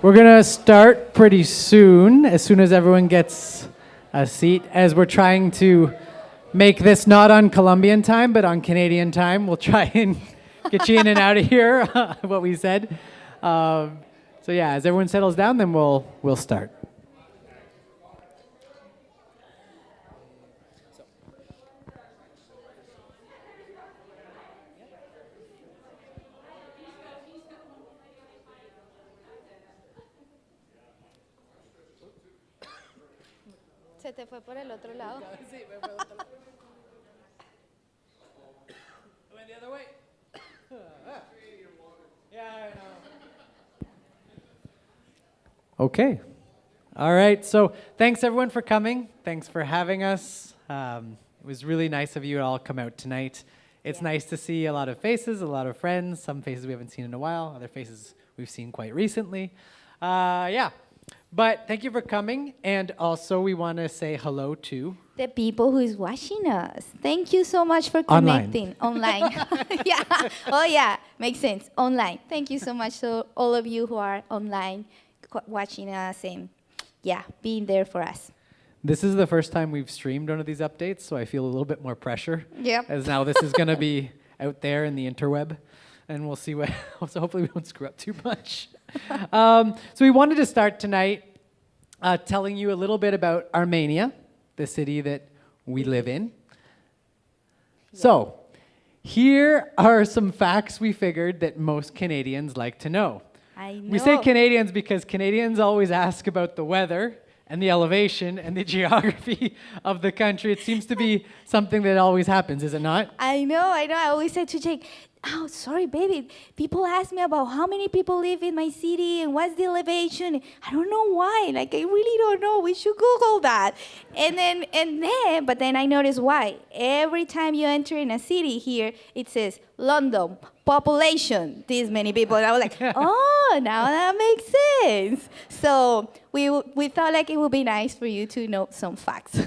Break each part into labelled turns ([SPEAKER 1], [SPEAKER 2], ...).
[SPEAKER 1] We're going to start pretty soon as everyone gets a seat, as we're trying to make this not on Colombian time, but on Canadian time. We'll try and get you in and out of here, what we said. So yeah, as everyone settles down, then we'll start.
[SPEAKER 2] Se te fue por el otro lado.
[SPEAKER 1] Went the other way. Yeah, I know. Okay. All right. So thanks everyone for coming. Thanks for having us. It was really nice of you to all come out tonight. It's nice to see a lot of faces, a lot of friends, some faces we haven't seen in a while, other faces we've seen quite recently. Yeah. But thank you for coming, and also we want to say hello to
[SPEAKER 2] The people who is watching us. Thank you so much for
[SPEAKER 1] Online.
[SPEAKER 2] connecting. Online. Yeah. Oh, yeah. Makes sense. Online. Thank you so much to all of you who are online watching us and, yeah, being there for us.
[SPEAKER 1] This is the first time we've streamed one of these updates, so I feel a little bit more pressure.
[SPEAKER 2] Yep.
[SPEAKER 1] As now this is going to be out there in the interweb, and we'll see what. So hopefully we won't screw up too much. So we wanted to start tonight telling you a little bit about Armenia, the city that we live in.
[SPEAKER 2] Yeah.
[SPEAKER 1] So here are some facts we figured that most Canadians like to know.
[SPEAKER 2] I know.
[SPEAKER 1] We say Canadians because Canadians always ask about the weather and the elevation and the geography of the country. It seems to be something that always happens, is it not?
[SPEAKER 2] I know. I always say to Jake, oh, sorry, baby. People ask me about how many people live in my city and what's the elevation. I don't know why. Like, I really don't know. We should Google that. But then I noticed why. Every time you enter in a city here, it says London, population, this many people. And I was like, oh, now that makes sense. So we thought like it would be nice for you to know some facts.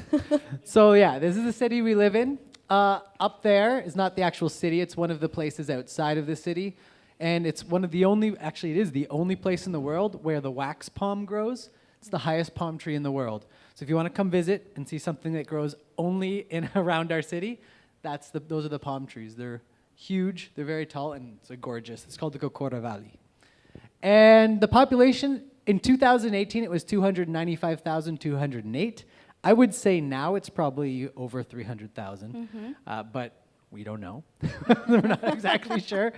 [SPEAKER 1] So yeah, this is the city we live in. Up there is not the actual city, it's one of the places outside of the city. And it's one of the only, actually it is the only place in the world where the wax palm grows. It's the highest palm tree in the world. So if you want to come visit and see something that grows only in around our city, those are the palm trees. They're huge, they're very tall, and it's gorgeous. It's called the Cocora Valley. And the population, in 2018, it was 295,208. I would say now it's probably over 300,000, but we don't know. We're not exactly sure.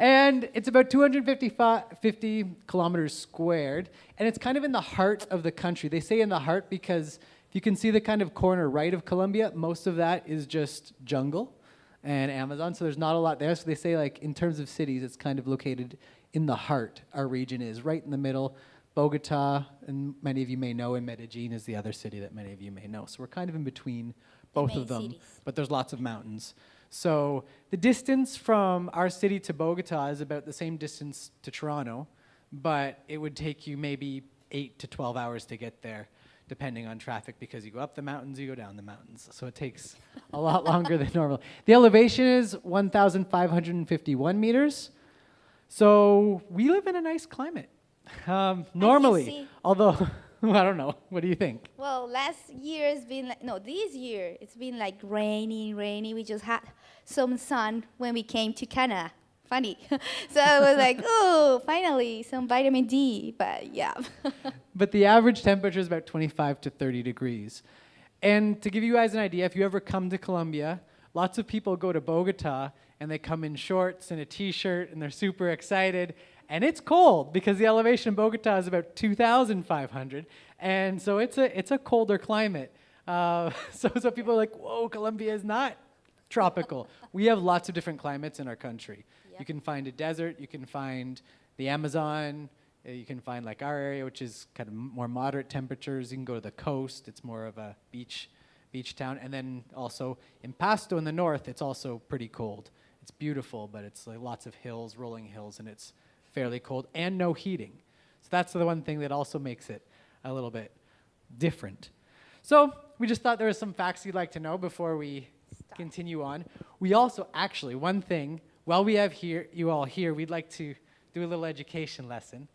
[SPEAKER 1] And it's about 250 kilometers squared, and it's kind of in the heart of the country. They say in the heart because if you can see the kind of corner right of Colombia, most of that is just jungle and Amazon, so there's not a lot there. So they say, like, in terms of cities, it's kind of located in the heart. Our region is right in the middle. Bogota, and many of you may know, and Medellin is the other city that many of you may know. So we're kind of in between both of them, but there's lots of mountains. So the distance from our city to Bogota is about the same distance to Toronto, but it would take you maybe 8 to 12 hours to get there, depending on traffic, because you go up the mountains, you go down the mountains. So it takes a lot longer than normal. The elevation is 1,551 meters. So we live in a nice climate. Normally, although, I don't know. What do you think?
[SPEAKER 2] Well, last year it's been like, no, this year it's been like rainy. We just had some sun when we came to Canada. Funny. So I was like, oh, finally, some vitamin D, but yeah.
[SPEAKER 1] But the average temperature is about 25 to 30 degrees. And to give you guys an idea, if you ever come to Colombia, lots of people go to Bogota and they come in shorts and a t-shirt and they're super excited. And it's cold because the elevation in Bogota is about 2,500, and so it's a colder climate. So people are like, whoa, Colombia is not tropical. We have lots of different climates in our country. Yep. You can find a desert, you can find the Amazon, you can find like our area, which is kind of more moderate temperatures. You can go to the coast, it's more of a beach town, and then also in Pasto in the north, it's also pretty cold. It's beautiful, but it's like lots of hills, rolling hills, and it's fairly cold, and no heating. So that's the one thing that also makes it a little bit different. So we just thought there were some facts you'd like to know before we continue on. We also, actually, one thing, while we have you all here, we'd like to do a little education lesson.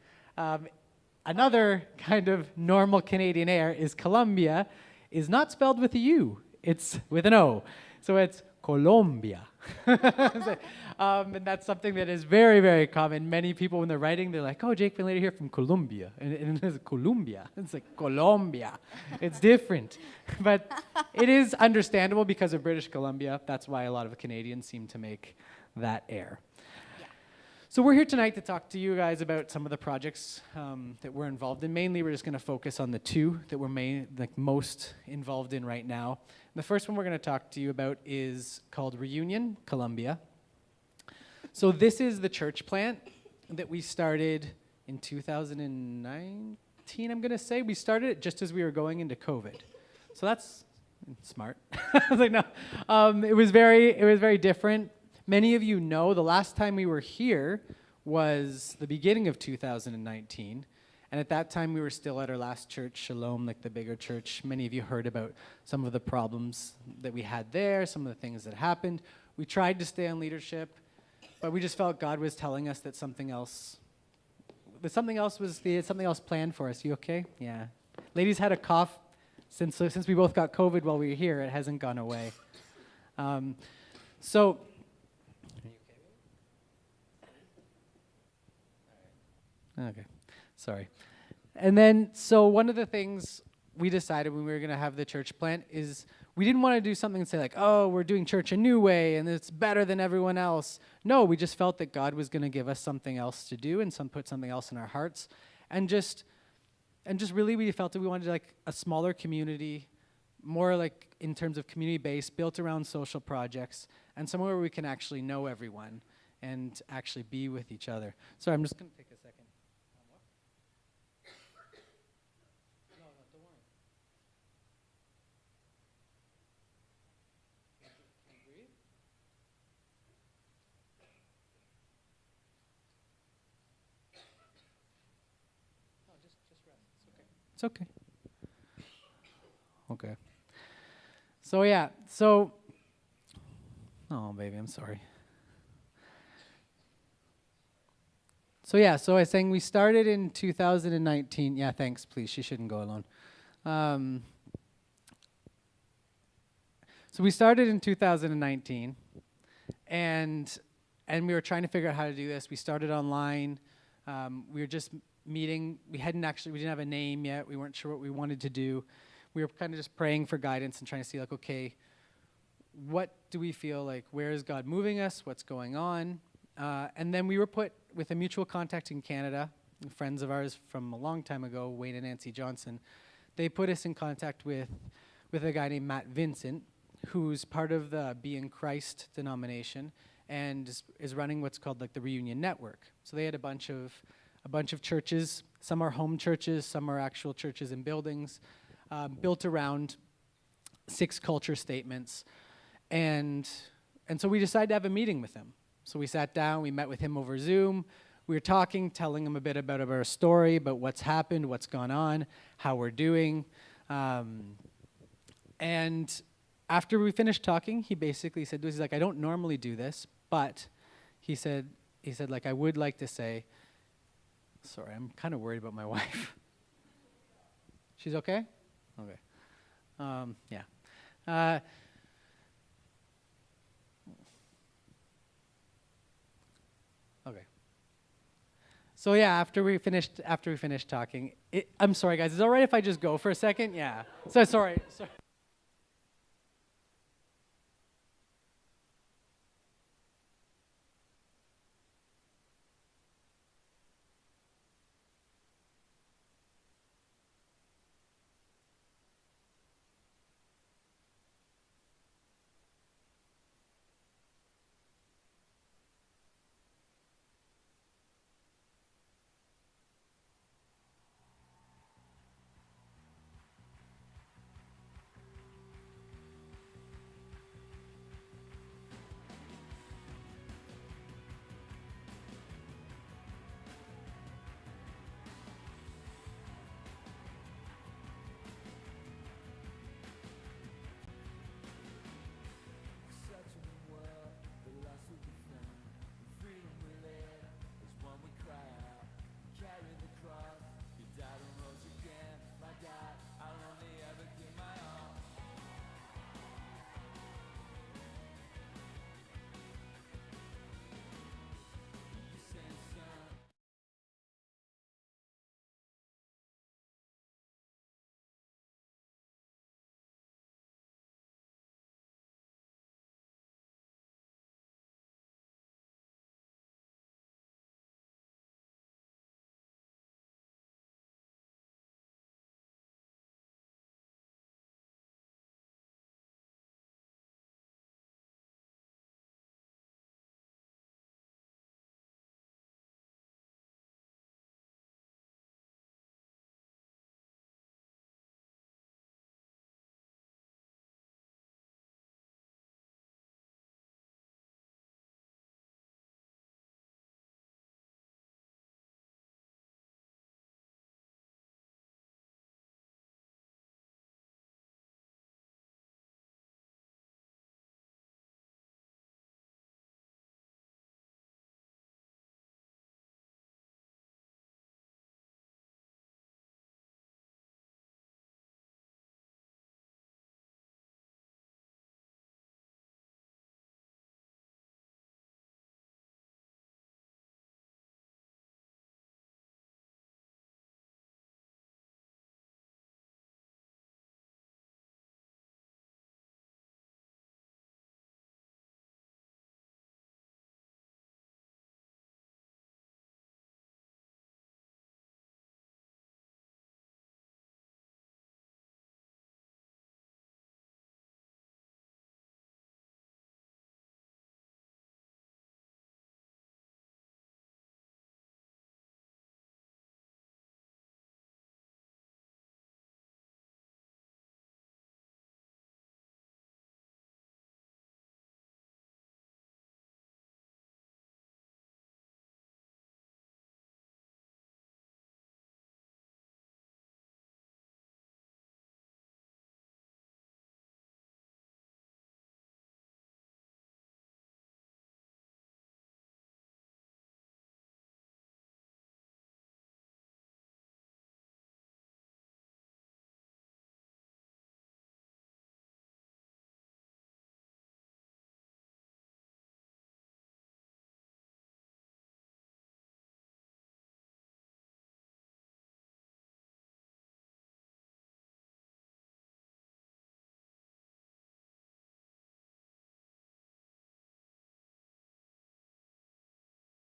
[SPEAKER 1] another kind of normal Canadian air is Colombia is not spelled with a U, it's with an O. So it's Colombia. And that's something that is very, very common. Many people, when they're writing, they're like, oh, Jake Van Leidy here from Colombia. And it's Colombia. It's like Colombia. It's different. But it is understandable because of British Columbia. That's why a lot of Canadians seem to make that air. So we're here tonight to talk to you guys about some of the projects that we're involved in. Mainly, we're just going to focus on the two that we're most involved in right now. The first one we're going to talk to you about is called Reunion, Colombia. So this is the church plant that we started in 2019, I'm going to say. We started it just as we were going into COVID. So that's smart. I was like, no. It was very different. Many of you know the last time we were here was the beginning of 2019. And at that time, we were still at our last church, Shalom, like the bigger church. Many of you heard about some of the problems that we had there, some of the things that happened. We tried to stay on leadership, but we just felt God was telling us that something else planned for us. You okay? Yeah. Ladies had a cough since we both got COVID while we were here. It hasn't gone away. So. Okay, sorry. And then, so one of the things we decided when we were going to have the church plant is we didn't want to do something and say like, oh, we're doing church a new way and it's better than everyone else. No, we just felt that God was going to give us something else to do and put something else in our hearts. And just really we felt that we wanted like a smaller community, more like in terms of community-based, built around social projects, and somewhere where we can actually know everyone and actually be with each other. So I'm just going to take a second. It's okay. Okay. So yeah, oh baby, I'm sorry. So yeah, so I was saying we started in 2019. Yeah, thanks, please. She shouldn't go alone. So we started in 2019, and we were trying to figure out how to do this. We started online. We were just meeting. We didn't have a name yet. We weren't sure what we wanted to do. We were kind of just praying for guidance and trying to see like, okay, what do we feel like? Where is God moving us? What's going on? And then we were put with a mutual contact in Canada, friends of ours from a long time ago, Wayne and Nancy Johnson. They put us in contact with a guy named Matt Vincent, who's part of the Be in Christ denomination and is running what's called like the Reunion Network. So they had a bunch of churches. Some are home churches, some are actual churches in buildings, built around 6 culture statements. And so we decided to have a meeting with him. So we sat down, we met with him over Zoom. We were talking, telling him a bit about our story, about what's happened, what's gone on, how we're doing. And after we finished talking, he basically said, he's like, I don't normally do this, but he said, like, I would like to say, sorry, I'm kind of worried about my wife. She's okay? Okay. Yeah. Okay. So yeah, after we finished talking, I'm sorry guys, is it all right if I just go for a second? Yeah. So sorry.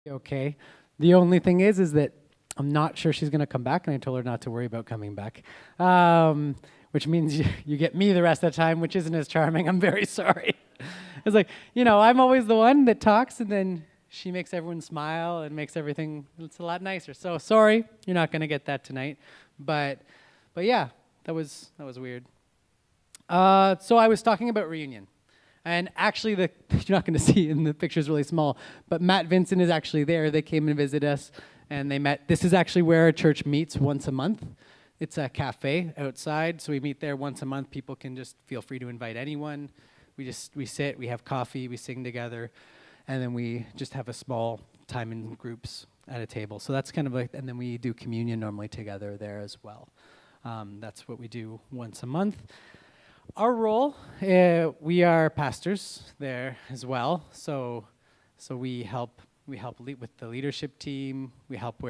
[SPEAKER 1] Okay. The only thing is that I'm not sure she's going to come back, and I told her not to worry about coming back. Which means you get me the rest of the time, which isn't as charming. I'm very sorry. It's like, I'm always the one that talks, and then she makes everyone smile and makes everything, it's a lot nicer. So sorry, you're not going to get that tonight. But yeah, that was weird. So I was talking about reunion. And actually, you're not going to see it in the pictures really small, but Matt Vincent is actually there. They came and visited us, and they met. This is actually where our church meets once a month. It's a cafe outside, so we meet there once a month. People can just feel free to invite anyone. We sit, we have coffee, we sing together, and then we just have a small time in groups at a table. So that's kind of like, and then we do communion normally together there as well. That's what we do once a month. Our role, we are pastors there as well. So we help lead with the leadership team. We help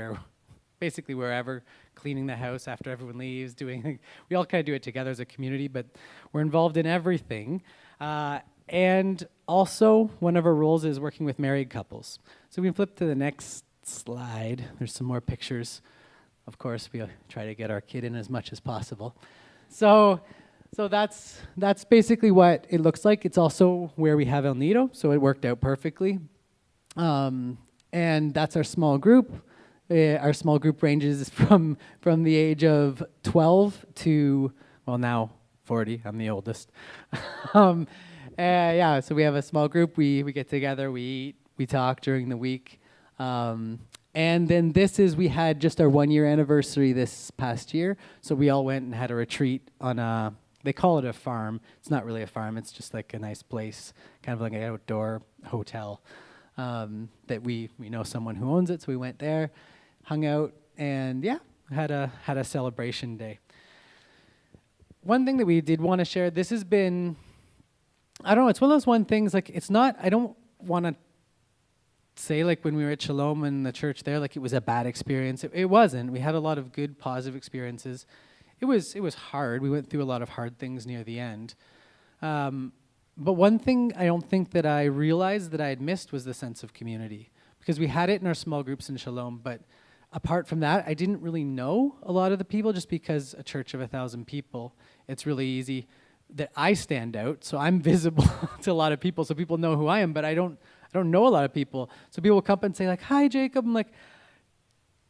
[SPEAKER 1] basically wherever, cleaning the house after everyone leaves, we all kind of do it together as a community, but we're involved in everything. And also, one of our roles is working with married couples. So we can flip to the next slide. There's some more pictures. Of course, we try to get our kid in as much as possible. So that's basically what it looks like. It's also where we have El Nido, so it worked out perfectly. And that's our small group. Our small group ranges from the age of 12 to, well, now 40. I'm the oldest. Yeah, so we have a small group. We get together, we eat, we talk during the week. And then we had just our 1-year anniversary this past year. So we all went and had a retreat on they call it a farm. It's not really a farm. It's just like a nice place, kind of like an outdoor hotel that we know someone who owns it. So we went there, hung out, and yeah, had a celebration day. One thing that we did want to share, this has been, I don't know, it's one of those things, like it's not, I don't want to say like when we were at Shalom and the church there, like it was a bad experience. It wasn't. We had a lot of good, positive experiences. It was hard. We went through a lot of hard things near the end. But one thing I don't think that I realized that I had missed was the sense of community. Because we had it in our small groups in Shalom, but apart from that, I didn't really know a lot of the people just because a church of 1,000 people, it's really easy that I stand out. So I'm visible to a lot of people, so people know who I am, but I don't know a lot of people. So people will come up and say like, "Hi, Jacob." I'm like,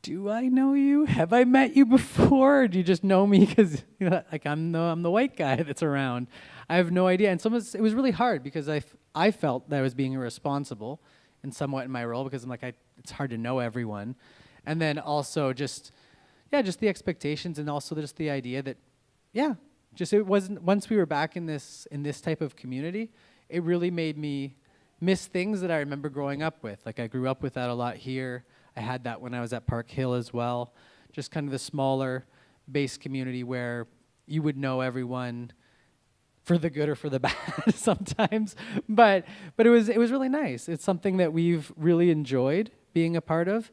[SPEAKER 1] do I know you? Have I met you before? Or do you just know me because like I'm the white guy that's around? I have no idea. And sometimes it was really hard because I felt that I was being irresponsible and somewhat in my role because I'm like it's hard to know everyone. And then also just the expectations and also just the idea that it wasn't, once we were back in this type of community, it really made me miss things that I remember growing up with. Like I grew up with that a lot here. I had that when I was at Park Hill as well. Just kind of the smaller base community where you would know everyone for the good or for the bad sometimes. But it was really nice. It's something that we've really enjoyed being a part of.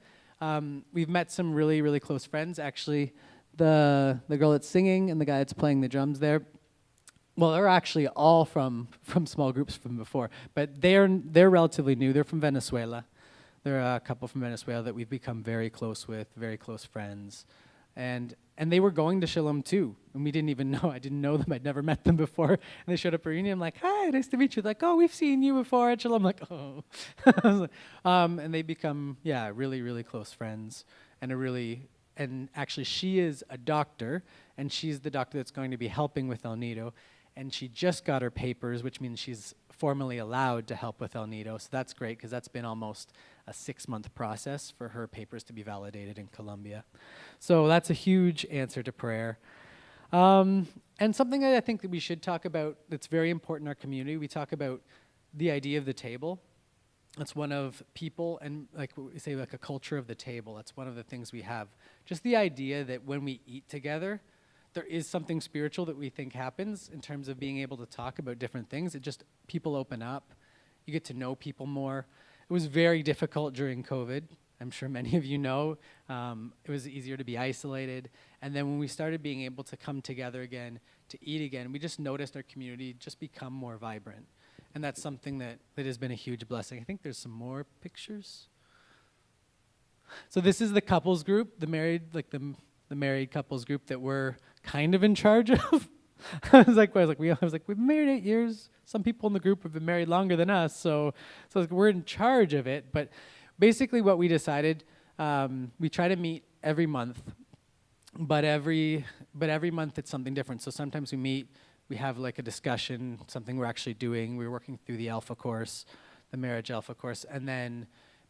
[SPEAKER 1] We've met some really, really close friends. Actually, the girl that's singing and the guy that's playing the drums there, well, they're actually all from small groups from before, but they're relatively new. They're from Venezuela. There are a couple from Venezuela that we've become very close with, very close friends. And they were going to Shalom too. And we didn't even know. I didn't know them. I'd never met them before. And they showed up at reunion. I'm like, "Hi, nice to meet you." Like, "Oh, we've seen you before at Shalom." I'm like, "Oh." And they become, really, really close friends. And actually she is a doctor, and she's the doctor that's going to be helping with El Nido. And she just got her papers, which means she's formally allowed to help with El Nido. So that's great because that's been almost a 6-month process for her papers to be validated in Colombia. So that's a huge answer to prayer. And something that I think that we should talk about that's very important in our community, we talk about the idea of the table. That's one of people, and like we say, like a culture of the table. That's one of the things we have. Just the idea that when we eat together, there is something spiritual that we think happens in terms of being able to talk about different things. People open up. You get to know people more. It was very difficult during COVID. I'm sure many of you know. It was easier to be isolated. And then when we started being able to come together again, to eat again, we just noticed our community just become more vibrant. And that's something that has been a huge blessing. I think there's some more pictures. So this is the couples group, the married couples group that we're kind of in charge of. I was like, we've been married 8 years. Some people in the group have been married longer than us, so we're in charge of it. But basically, what we decided, we try to meet every month, but every month it's something different. So sometimes we meet, we have like a discussion, something we're actually doing. We're working through the Alpha course, the marriage Alpha course,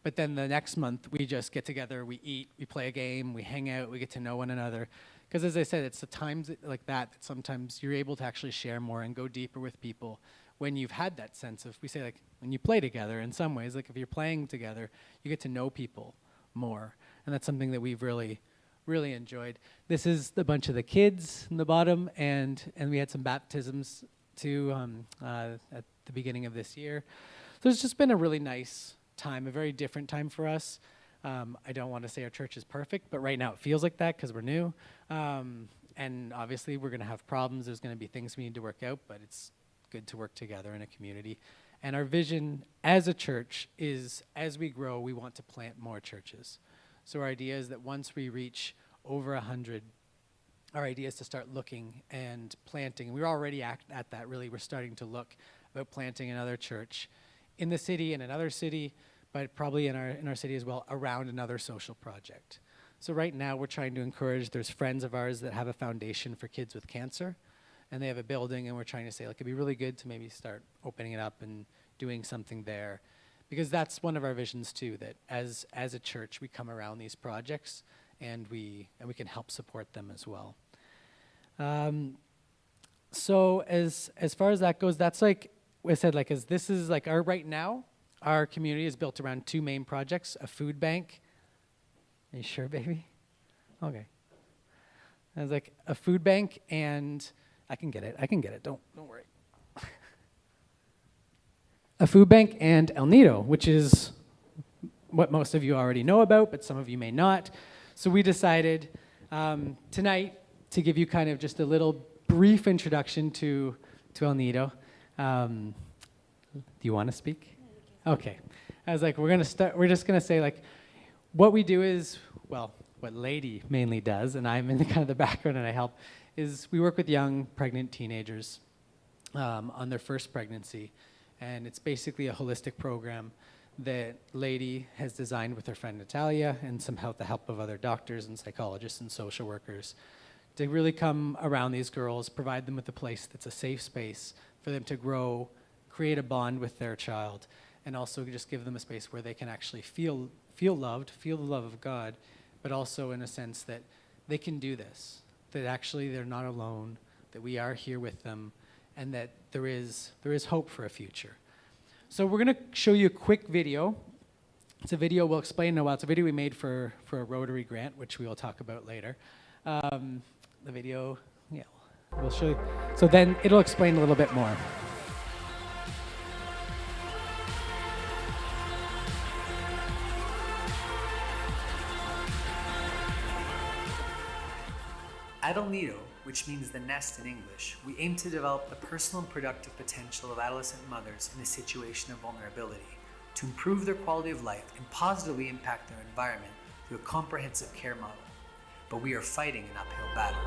[SPEAKER 1] but then the next month we just get together, we eat, we play a game, we hang out, we get to know one another. Because as I said, it's the times like that sometimes you're able to actually share more and go deeper with people when you've had that sense of, we say like, when you play together in some ways, like if you're playing together, you get to know people more. And that's something that we've really, really enjoyed. This is a bunch of the kids in the bottom, and we had some baptisms too at the beginning of this year. So it's just been a really nice time, a very different time for us. I don't want to say our church is perfect, but right now it feels like that because we're new. And obviously we're going to have problems. There's going to be things we need to work out, but it's good to work together in a community. And our vision as a church is, as we grow, we want to plant more churches. So our idea is that once we reach over 100, our idea is to start looking and planting. We're already at that, really. We're starting to look about planting another church in the city and another city, but probably in our city as well, around another social project. So right now we're trying to encourage, there's friends of ours that have a foundation for kids with cancer, and they have a building, and we're trying to say, like, it'd be really good to maybe start opening it up and doing something there. Because that's one of our visions too, that as a church we come around these projects and we can help support them as well. So as far as that goes, that's like I said, like as this is like right now, our community is built around two main projects: a food bank. Are you sure, baby? Okay. I was like a food bank, and I can get it. Don't worry. A food bank and El Nido, which is what most of you already know about, but some of you may not. So we decided tonight to give you kind of just a little brief introduction to El Nido. Do you want to speak? Okay. I was like, we're just gonna say like, what we do is, well, what Leidy mainly does, and I'm in the kind of the background and I help, is we work with young pregnant teenagers on their first pregnancy. And it's basically a holistic program that Leidy has designed with her friend Natalia and the help of other doctors and psychologists and social workers to really come around these girls, provide them with a place that's a safe space for them to grow, create a bond with their child, and also just give them a space where they can actually feel loved, feel the love of God, but also in a sense that they can do this, that actually they're not alone, that we are here with them, and that there is hope for a future. So we're going to show you a quick video. It's a video we'll explain in a while. It's a video we made for a Rotary grant, which we will talk about later. The video, yeah, we'll show you. So then it'll explain a little bit more.
[SPEAKER 3] At El Nido, which means the nest in English, we aim to develop the personal and productive potential of adolescent mothers in a situation of vulnerability, to improve their quality of life and positively impact their environment through a comprehensive care model. But we are fighting an uphill battle.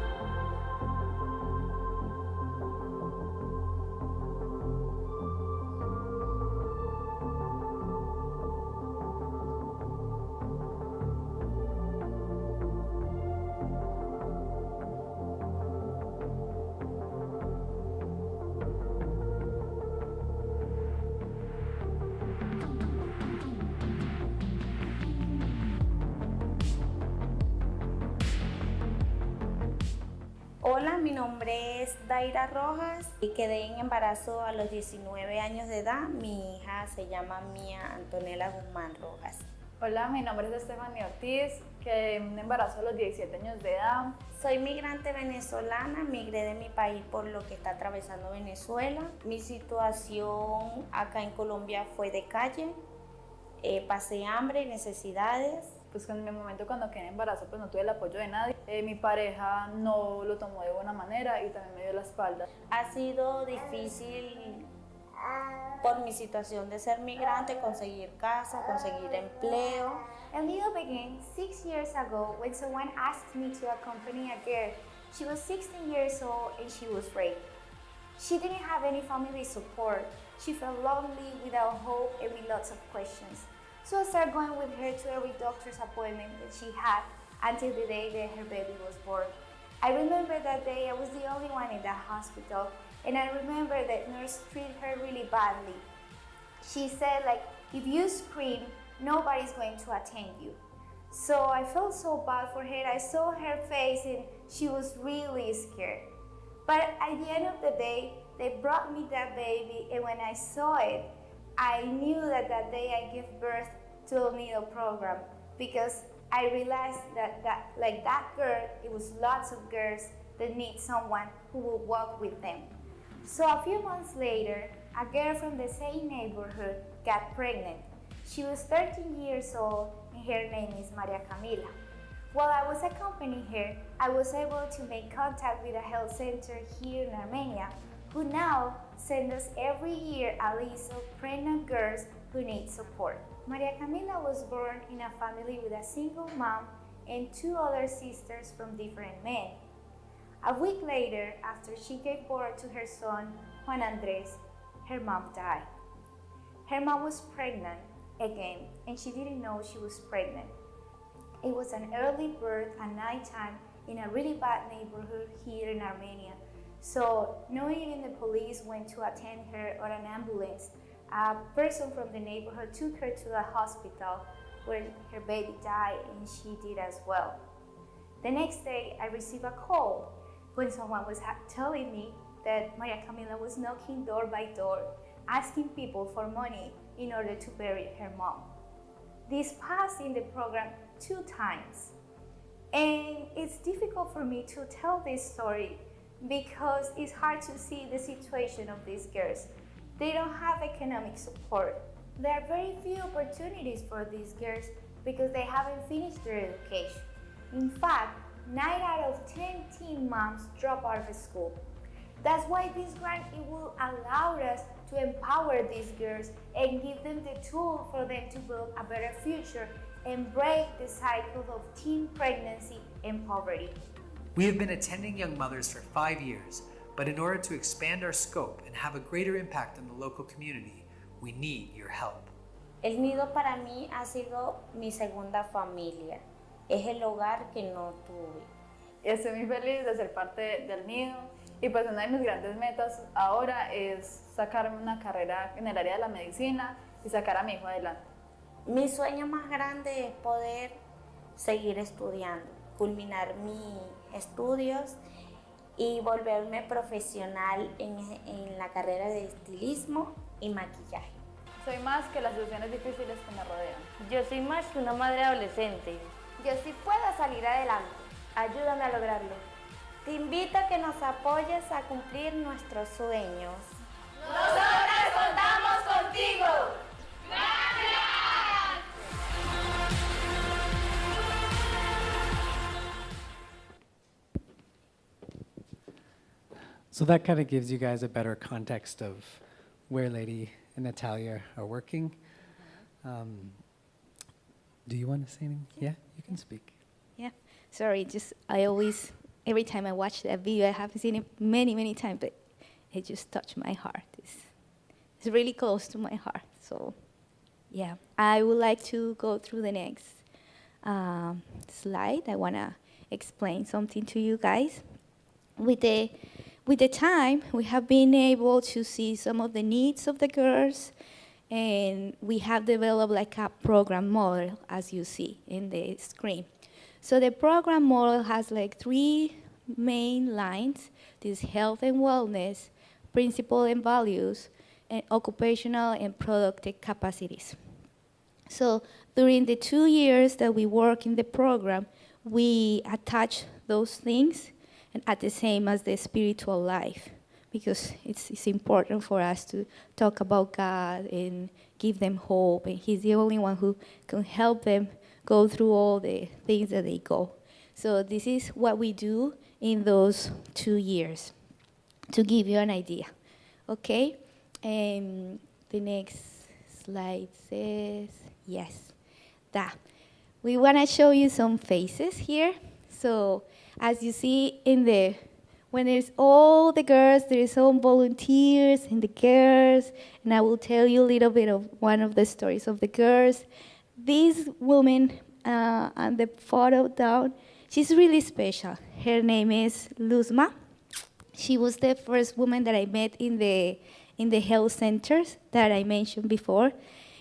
[SPEAKER 4] Hola, mi nombre es Daira Rojas y quedé en embarazo a los 19 años de edad. Mi hija se llama Mía Antonella Guzmán Rojas.
[SPEAKER 5] Hola, mi nombre es Estefanía Ortiz, quedé en embarazo a los 17 años de edad.
[SPEAKER 4] Soy migrante venezolana, migré de mi país por lo que está atravesando Venezuela. Mi situación acá en Colombia fue de calle, pasé hambre, necesidades.
[SPEAKER 5] Pues en mi momento cuando quedé en embarazo pues no tuve el apoyo de nadie. Mi pareja no lo tomó de buena manera y también me dio la espalda.
[SPEAKER 4] Ha sido difícil por por mi situación de ser migrante, conseguir casa, conseguir empleo.
[SPEAKER 2] El nido began 6 years ago when someone asked me to accompany a girl. She was 16 years old and she was raped. She didn't have any family support. She felt lonely, without hope, and with lots of questions. So I started going with her to every doctor's appointment that she had until the day that her baby was born. I remember that day I was the only one in that hospital, and I remember that nurse treated her really badly. She said, like, if you scream, nobody's going to attend you. So I felt so bad for her. I saw her face and she was really scared. But at the end of the day, they brought me that baby, and when I saw it, I knew that that day I gave birth to a needle program, because I realized that like that girl, it was lots of girls that need someone who will walk with them. So a few months later, a girl from the same neighborhood got pregnant. She was 13 years old and her name is Maria Camila. While I was accompanying her, I was able to make contact with a health center here in Armenia, who now send us every year a list of pregnant girls who need support. Maria Camila was born in a family with a single mom and 2 other sisters from different men. A week later, after she gave birth to her son, Juan Andres, her mom died. Her mom was pregnant again, and she didn't know she was pregnant. It was an early birth at nighttime in a really bad neighborhood here in Armenia. So not even the police went to attend her or an ambulance. A person from the neighborhood took her to the hospital where her baby died, and she did as well. The next day, I received a call when someone was telling me that Maria Camila was knocking door by door, asking people for money in order to bury her mom. This passed in the program 2 times. And it's difficult for me to tell this story because it's hard to see the situation of these girls. They don't have economic support. There are very few opportunities for these girls because they haven't finished their education. In fact, 9 out of 10 teen moms drop out of school. That's why this grant, it will allow us to empower these girls and give them the tool for them to build a better future and break the cycle of teen pregnancy and poverty.
[SPEAKER 3] We have been attending Young Mothers for 5 years, but in order to expand our scope and have a greater impact on the local community, we need your help.
[SPEAKER 4] El nido para mí ha sido mi segunda familia. Es el hogar que no tuve.
[SPEAKER 5] Estoy muy feliz de ser parte del nido y pues una de mis grandes metas ahora es sacar una carrera en el área de la medicina y sacar a mi hijo adelante.
[SPEAKER 4] Mi sueño más grande es poder seguir estudiando, culminar mis estudios y volverme profesional en la carrera de estilismo y maquillaje.
[SPEAKER 5] Soy más que las situaciones difíciles que me rodean.
[SPEAKER 6] Yo soy más que una madre adolescente.
[SPEAKER 2] Yo sí puedo salir adelante.
[SPEAKER 6] Ayúdame a lograrlo.
[SPEAKER 4] Te invito a que nos apoyes a cumplir nuestros sueños.
[SPEAKER 2] ¡Nosotras contamos contigo!
[SPEAKER 1] So that kind of gives you guys a better context of where Leidy and Natalia are working. Do you want to say anything? Yeah, you can speak.
[SPEAKER 2] Yeah, sorry, every time I watch that video, I have seen it many times, but it just touched my heart. It's really close to my heart. So, yeah, I would like to go through the next slide. I want to explain something to you guys. With the time, we have been able to see some of the needs of the girls, and we have developed like a program model, as you see in the screen. So the program model has like 3 main lines: this health and wellness, principle and values, and occupational and productive capacities. So during the 2 years that we work in the program, we attach those things and at the same as the spiritual life, because it's important for us to talk about God and give them hope, and He's the only one who can help them go through all the things that they go. So this is what we do in those 2 years, to give you an idea, okay? The next slide says, yes, that. We want to show you some faces here. So as you see when there's all the girls, there's some volunteers and the girls, and I will tell you a little bit of one of the stories of the girls. This woman on the photo down, she's really special. Her name is Luzma. She was the first woman that I met in the health centers that I mentioned before.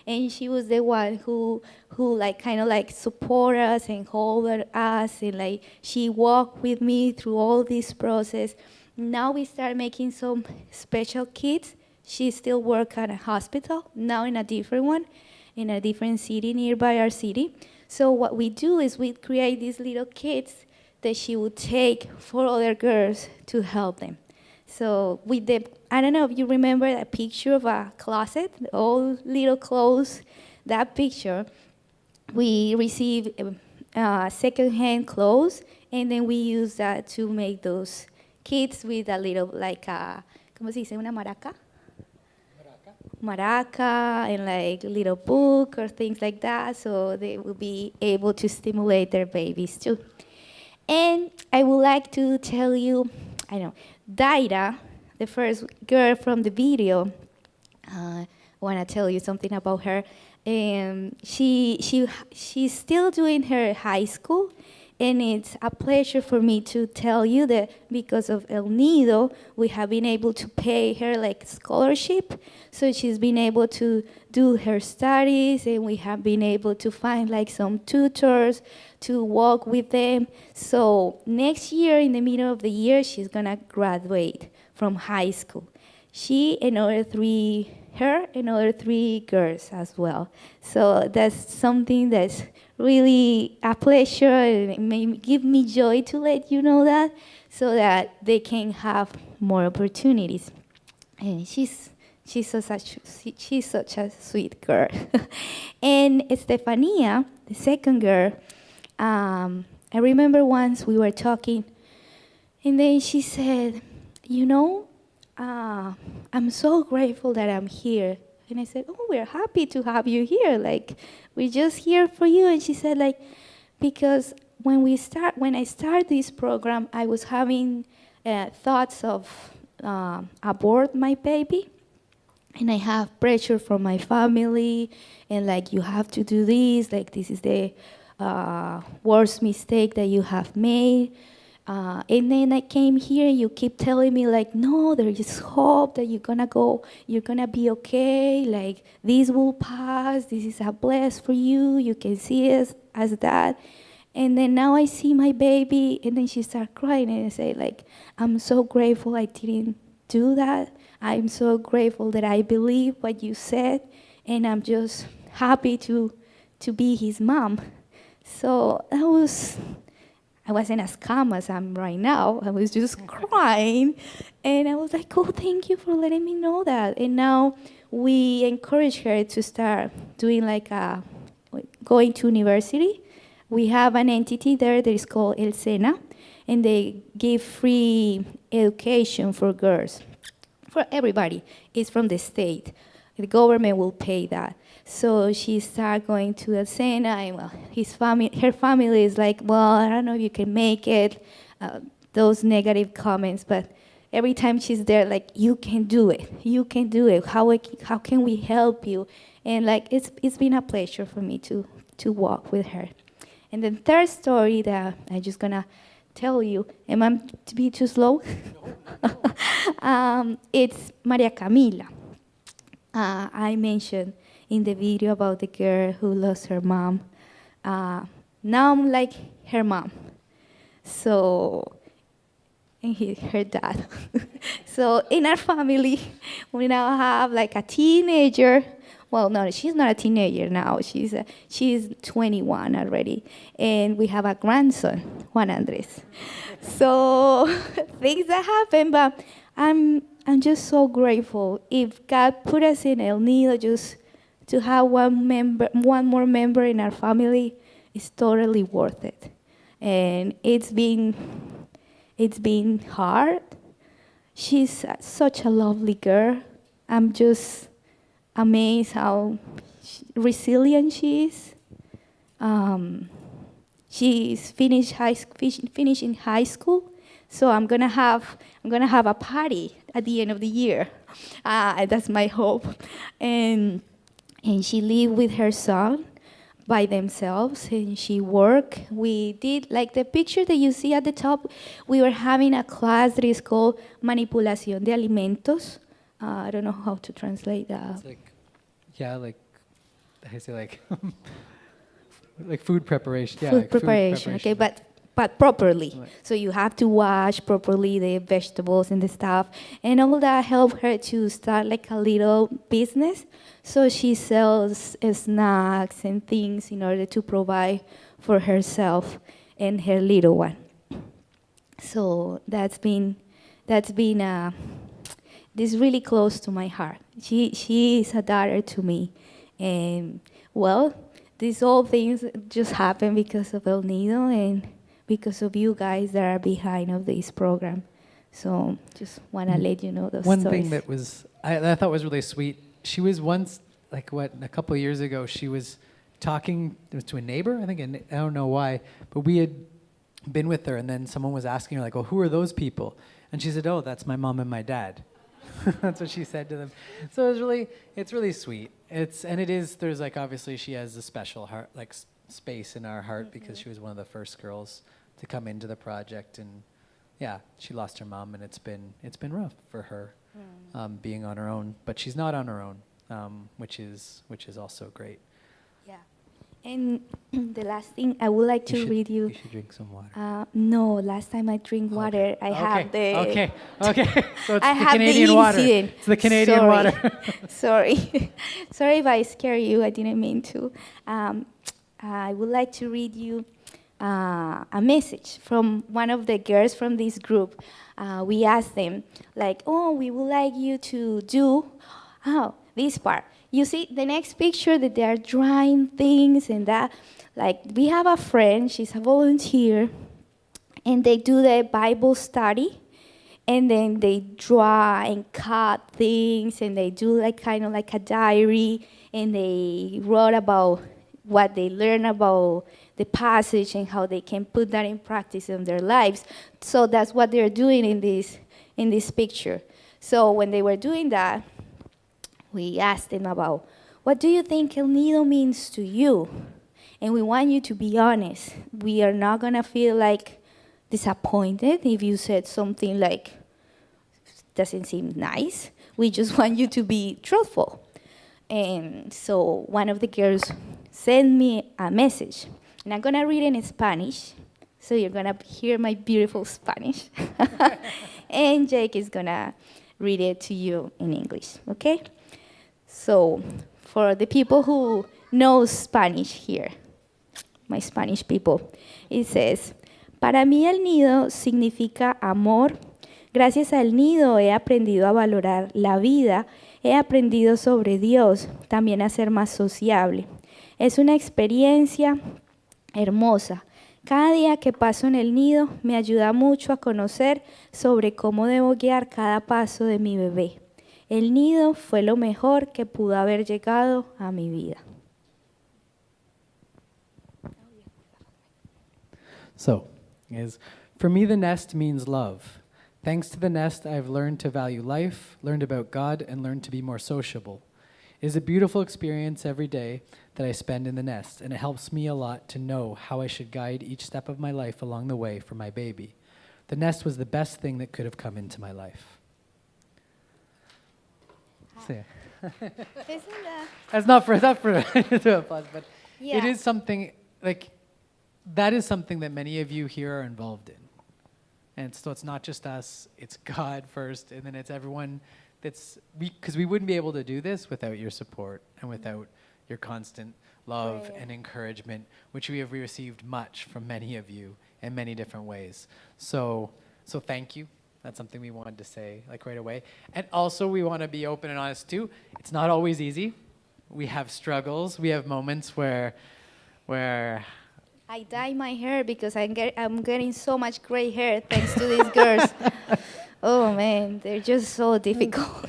[SPEAKER 2] And she was the one who like kind of like support us and hold us, and like she walked with me through all this process. Now we start making some special kits. She still works at a hospital, now in a different one, in a different city nearby our city. So what we do is we create these little kits that she would take for other girls to help them. So with the, I don't know if you remember that picture of a closet, all little clothes, that picture, we receive secondhand clothes, and then we use that to make those kits with a little, like a, ¿cómo se dice? Una maraca? Maraca, and like a little book or things like that, so they will be able to stimulate their babies too. And I would like to tell you, I know, Daira, the first girl from the video, I want to tell you something about her. She's still doing her high school, and it's a pleasure for me to tell you that because of El Nido, we have been able to pay her like scholarship. So she's been able to do her studies, and we have been able to find like some tutors to walk with them. So next year, in the middle of the year, she's gonna graduate from high school. She and other three girls as well. So that's something that's really a pleasure, and it may give me joy to let you know that, so that they can have more opportunities. And she's such a sweet girl. And Estefania, the second girl, I remember once we were talking, and then she said, you know, I'm so grateful that I'm here. And I said, oh, we're happy to have you here. Like, we're just here for you. And she said, like, because when I started this program, I was having thoughts of abort my baby. And I have pressure from my family, and like, you have to do this, like, this is the worst mistake that you have made. And then I came here, and you keep telling me, like, no, there is hope that you're gonna be okay, like, this will pass, this is a bless for you, you can see it as that. And then now I see my baby, and then she started crying, and I say, like, I'm so grateful I didn't do that. I'm so grateful that I believe what you said, and I'm just happy to be his mom. So I wasn't as calm as I'm right now. I was just crying, and I was like, oh, thank you for letting me know that. And now we encourage her to start doing going to university. We have an entity there that is called El Sena, and they give free education for girls. For everybody. It's from the state. The government will pay that. So she started going to El Sena, and well, her family is like, well, I don't know if you can make it, those negative comments, but every time she's there, like, you can do it. You can do it. How can we help you? And like, it's been a pleasure for me to walk with her. And the third story that I'm just gonna tell you, am I to be too slow? It's Maria Camila. I mentioned in the video about the girl who lost her mom. Now I'm like her mom. So, and her dad. So in our family, we now have like a teenager. Well, no, she's not a teenager now. She's 21 already, and we have a grandson, Juan Andres. So things that happen, but I'm just so grateful. If God put us in El Nido, just to have one more member in our family, is totally worth it. And it's been hard. She's such a lovely girl. amazed how resilient she is. She's finishing high school, so I'm gonna have a party at the end of the year. That's my hope. And she lived with her son by themselves, and she worked. We did, like the picture that you see at the top, we were having a class that is called Manipulación de Alimentos. I don't know how to translate that.
[SPEAKER 1] It's like, yeah, like, I say like, like food preparation. Yeah,
[SPEAKER 2] Food
[SPEAKER 1] like
[SPEAKER 2] preparation, okay, but properly.
[SPEAKER 1] Right.
[SPEAKER 2] So you have to wash properly the vegetables and the stuff, and all that helped her to start like a little business. So she sells snacks and things in order to provide for herself and her little one. So that's been this really close to my heart. She is a daughter to me, and well, these all things just happen because of El Nido and because of you guys that are behind of this program. So just want to let you know those
[SPEAKER 1] One
[SPEAKER 2] stories.
[SPEAKER 1] thing that was I thought was really sweet. She was once like a couple of years ago. She was talking to a neighbor. I think I don't know why, but we had been with her, and then someone was asking her like, "Well, who are those people?" And she said, "Oh, that's my mom and my dad." That's what she said to them. So it's really sweet. There's like obviously she has a special heart, like space in our heart because she was one of the first girls to come into the project, and yeah, she lost her mom, and it's been rough for her being on her own. But she's not on her own, which is also great.
[SPEAKER 2] Yeah. And the last thing I would like to read you.
[SPEAKER 1] You should drink some water.
[SPEAKER 2] No, last time I drink water, I have the.
[SPEAKER 1] Okay. So it's
[SPEAKER 2] I
[SPEAKER 1] the
[SPEAKER 2] have
[SPEAKER 1] Canadian
[SPEAKER 2] the
[SPEAKER 1] water.
[SPEAKER 2] incident.
[SPEAKER 1] It's the Canadian
[SPEAKER 2] Sorry.
[SPEAKER 1] water.
[SPEAKER 2] Sorry. Sorry if I scare you. I didn't mean to. I would like to read you a message from one of the girls from this group. We asked them, like, oh, we would like you to do, this part. You see the next picture that they are drawing things and that. Like, we have a friend, she's a volunteer, and they do the Bible study, and then they draw and cut things, and they do like kind of like a diary, and they wrote about what they learn about the passage and how they can put that in practice in their lives. So that's what they're doing in this picture. So when they were doing that, we asked them about, what do you think El Nido means to you? And we want you to be honest. We are not gonna feel like disappointed if you said something like, doesn't seem nice. We just want you to be truthful. And so one of the girls sent me a message. And I'm gonna read it in Spanish. So you're gonna hear my beautiful Spanish. And Jake is gonna read it to you in English, okay? So for the people who know Spanish here, my Spanish people, it says, para mí el nido significa amor. Gracias al nido he aprendido a valorar la vida, he aprendido sobre Dios, también a ser más sociable. Es una experiencia hermosa. Cada día que paso en el nido me ayuda mucho a conocer sobre cómo debo guiar cada paso de mi bebé. El nido fue lo mejor que pudo haber llegado a mi vida.
[SPEAKER 1] So, for me, the nest means love. Thanks to the nest, I've learned to value life, learned about God, and learned to be more sociable. It is a beautiful experience every day that I spend in the nest, and it helps me a lot to know how I should guide each step of my life along the way for my baby. The nest was the best thing that could have come into my life. So, yeah. That's not for to applause, but
[SPEAKER 2] Yeah.
[SPEAKER 1] it is something like that is something that many of you here are involved in. And so it's not just us, it's God first, and then it's everyone because we wouldn't be able to do this without your support and without your constant love and encouragement, which we have received much from many of you in many different ways. So thank you. That's something we wanted to say like right away. And also we want to be open and honest too. It's not always easy. We have struggles. We have moments where
[SPEAKER 2] I dye my hair because I'm getting so much gray hair thanks to these girls. Oh man, they're just so difficult.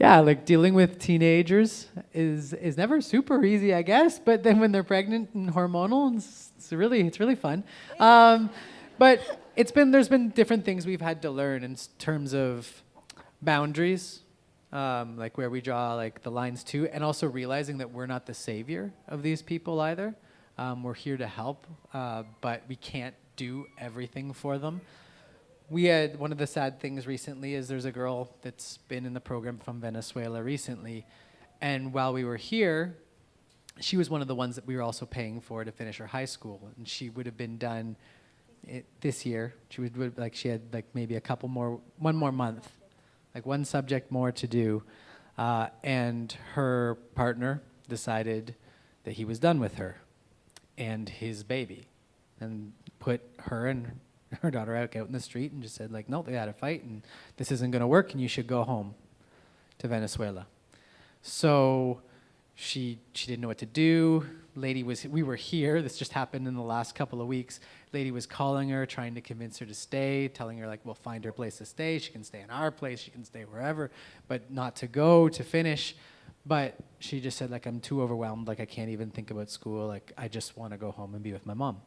[SPEAKER 1] yeah, like dealing with teenagers is never super easy, I guess. But then when they're pregnant and hormonal, it's really fun. But there's been different things we've had to learn in terms of boundaries, like where we draw like the lines too, and also realizing that we're not the savior of these people either. We're here to help, but we can't do everything for them. We had one of the sad things recently is there's a girl that's been in the program from Venezuela recently, and while we were here, she was one of the ones that we were also paying for to finish her high school, and she would have been done this year. She had like maybe one more month, like one subject more to do, and her partner decided that he was done with her and his baby, and put her and her daughter out in the street and just said like, no, they had a fight and this isn't going to work and you should go home to Venezuela. So she didn't know what to do. We were here, this just happened in the last couple of weeks. Lady was calling her, trying to convince her to stay, telling her like, we'll find her place to stay. She can stay in our place, she can stay wherever, but not to go, to finish. But she just said like, I'm too overwhelmed, like I can't even think about school, like I just want to go home and be with my mom.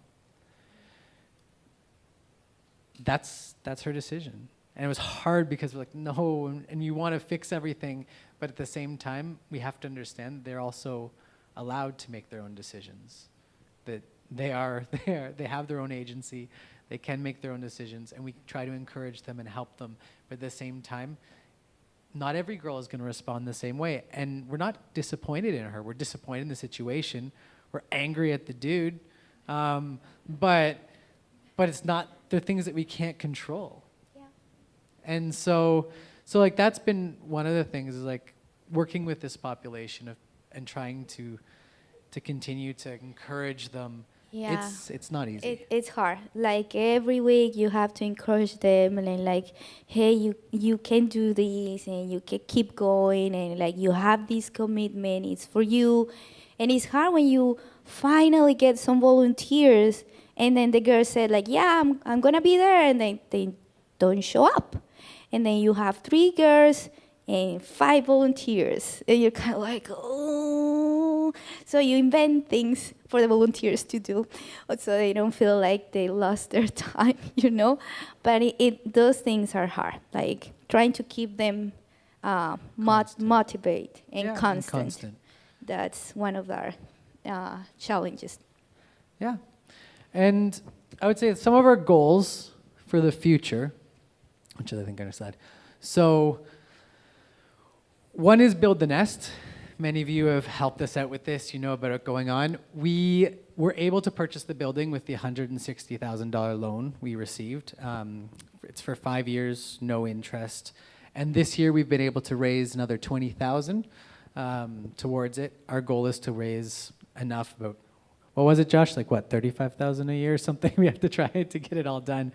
[SPEAKER 1] That's her decision. And it was hard because we're like, no, and you want to fix everything, but at the same time, we have to understand they're also allowed to make their own decisions. That they have their own agency, they can make their own decisions, and we try to encourage them and help them. But at the same time, not every girl is going to respond the same way. And we're not disappointed in her. We're disappointed in the situation. We're angry at the dude. But it's not, they're things that we can't control.
[SPEAKER 2] Yeah.
[SPEAKER 1] And so like that's been one of the things is like working with this population and trying to continue to encourage them.
[SPEAKER 2] Yeah.
[SPEAKER 1] It's not easy.
[SPEAKER 2] It's hard. Like every week you have to encourage them and like, hey, you can do this and you can keep going and like you have this commitment, it's for you. And it's hard when you finally get some volunteers and then the girl said like, yeah, I'm gonna be there, and they don't show up. And then you have 3 girls and 5 volunteers. And you're kind of like, oh. So you invent things for the volunteers to do so they don't feel like they lost their time, you know? But those things are hard, like trying to keep them motivate and constant. That's one of our challenges.
[SPEAKER 1] Yeah. And I would say some of our goals for the future, which I think I understand. So one is build the nest. Many of you have helped us out with this. You know about it going on. We were able to purchase the building with the $160,000 loan we received. It's for 5 years, no interest. And this year we've been able to raise another $20,000 towards it. Our goal is to raise enough, about, what was it, Josh? Like what, $35,000 a year or something? We have to try to get it all done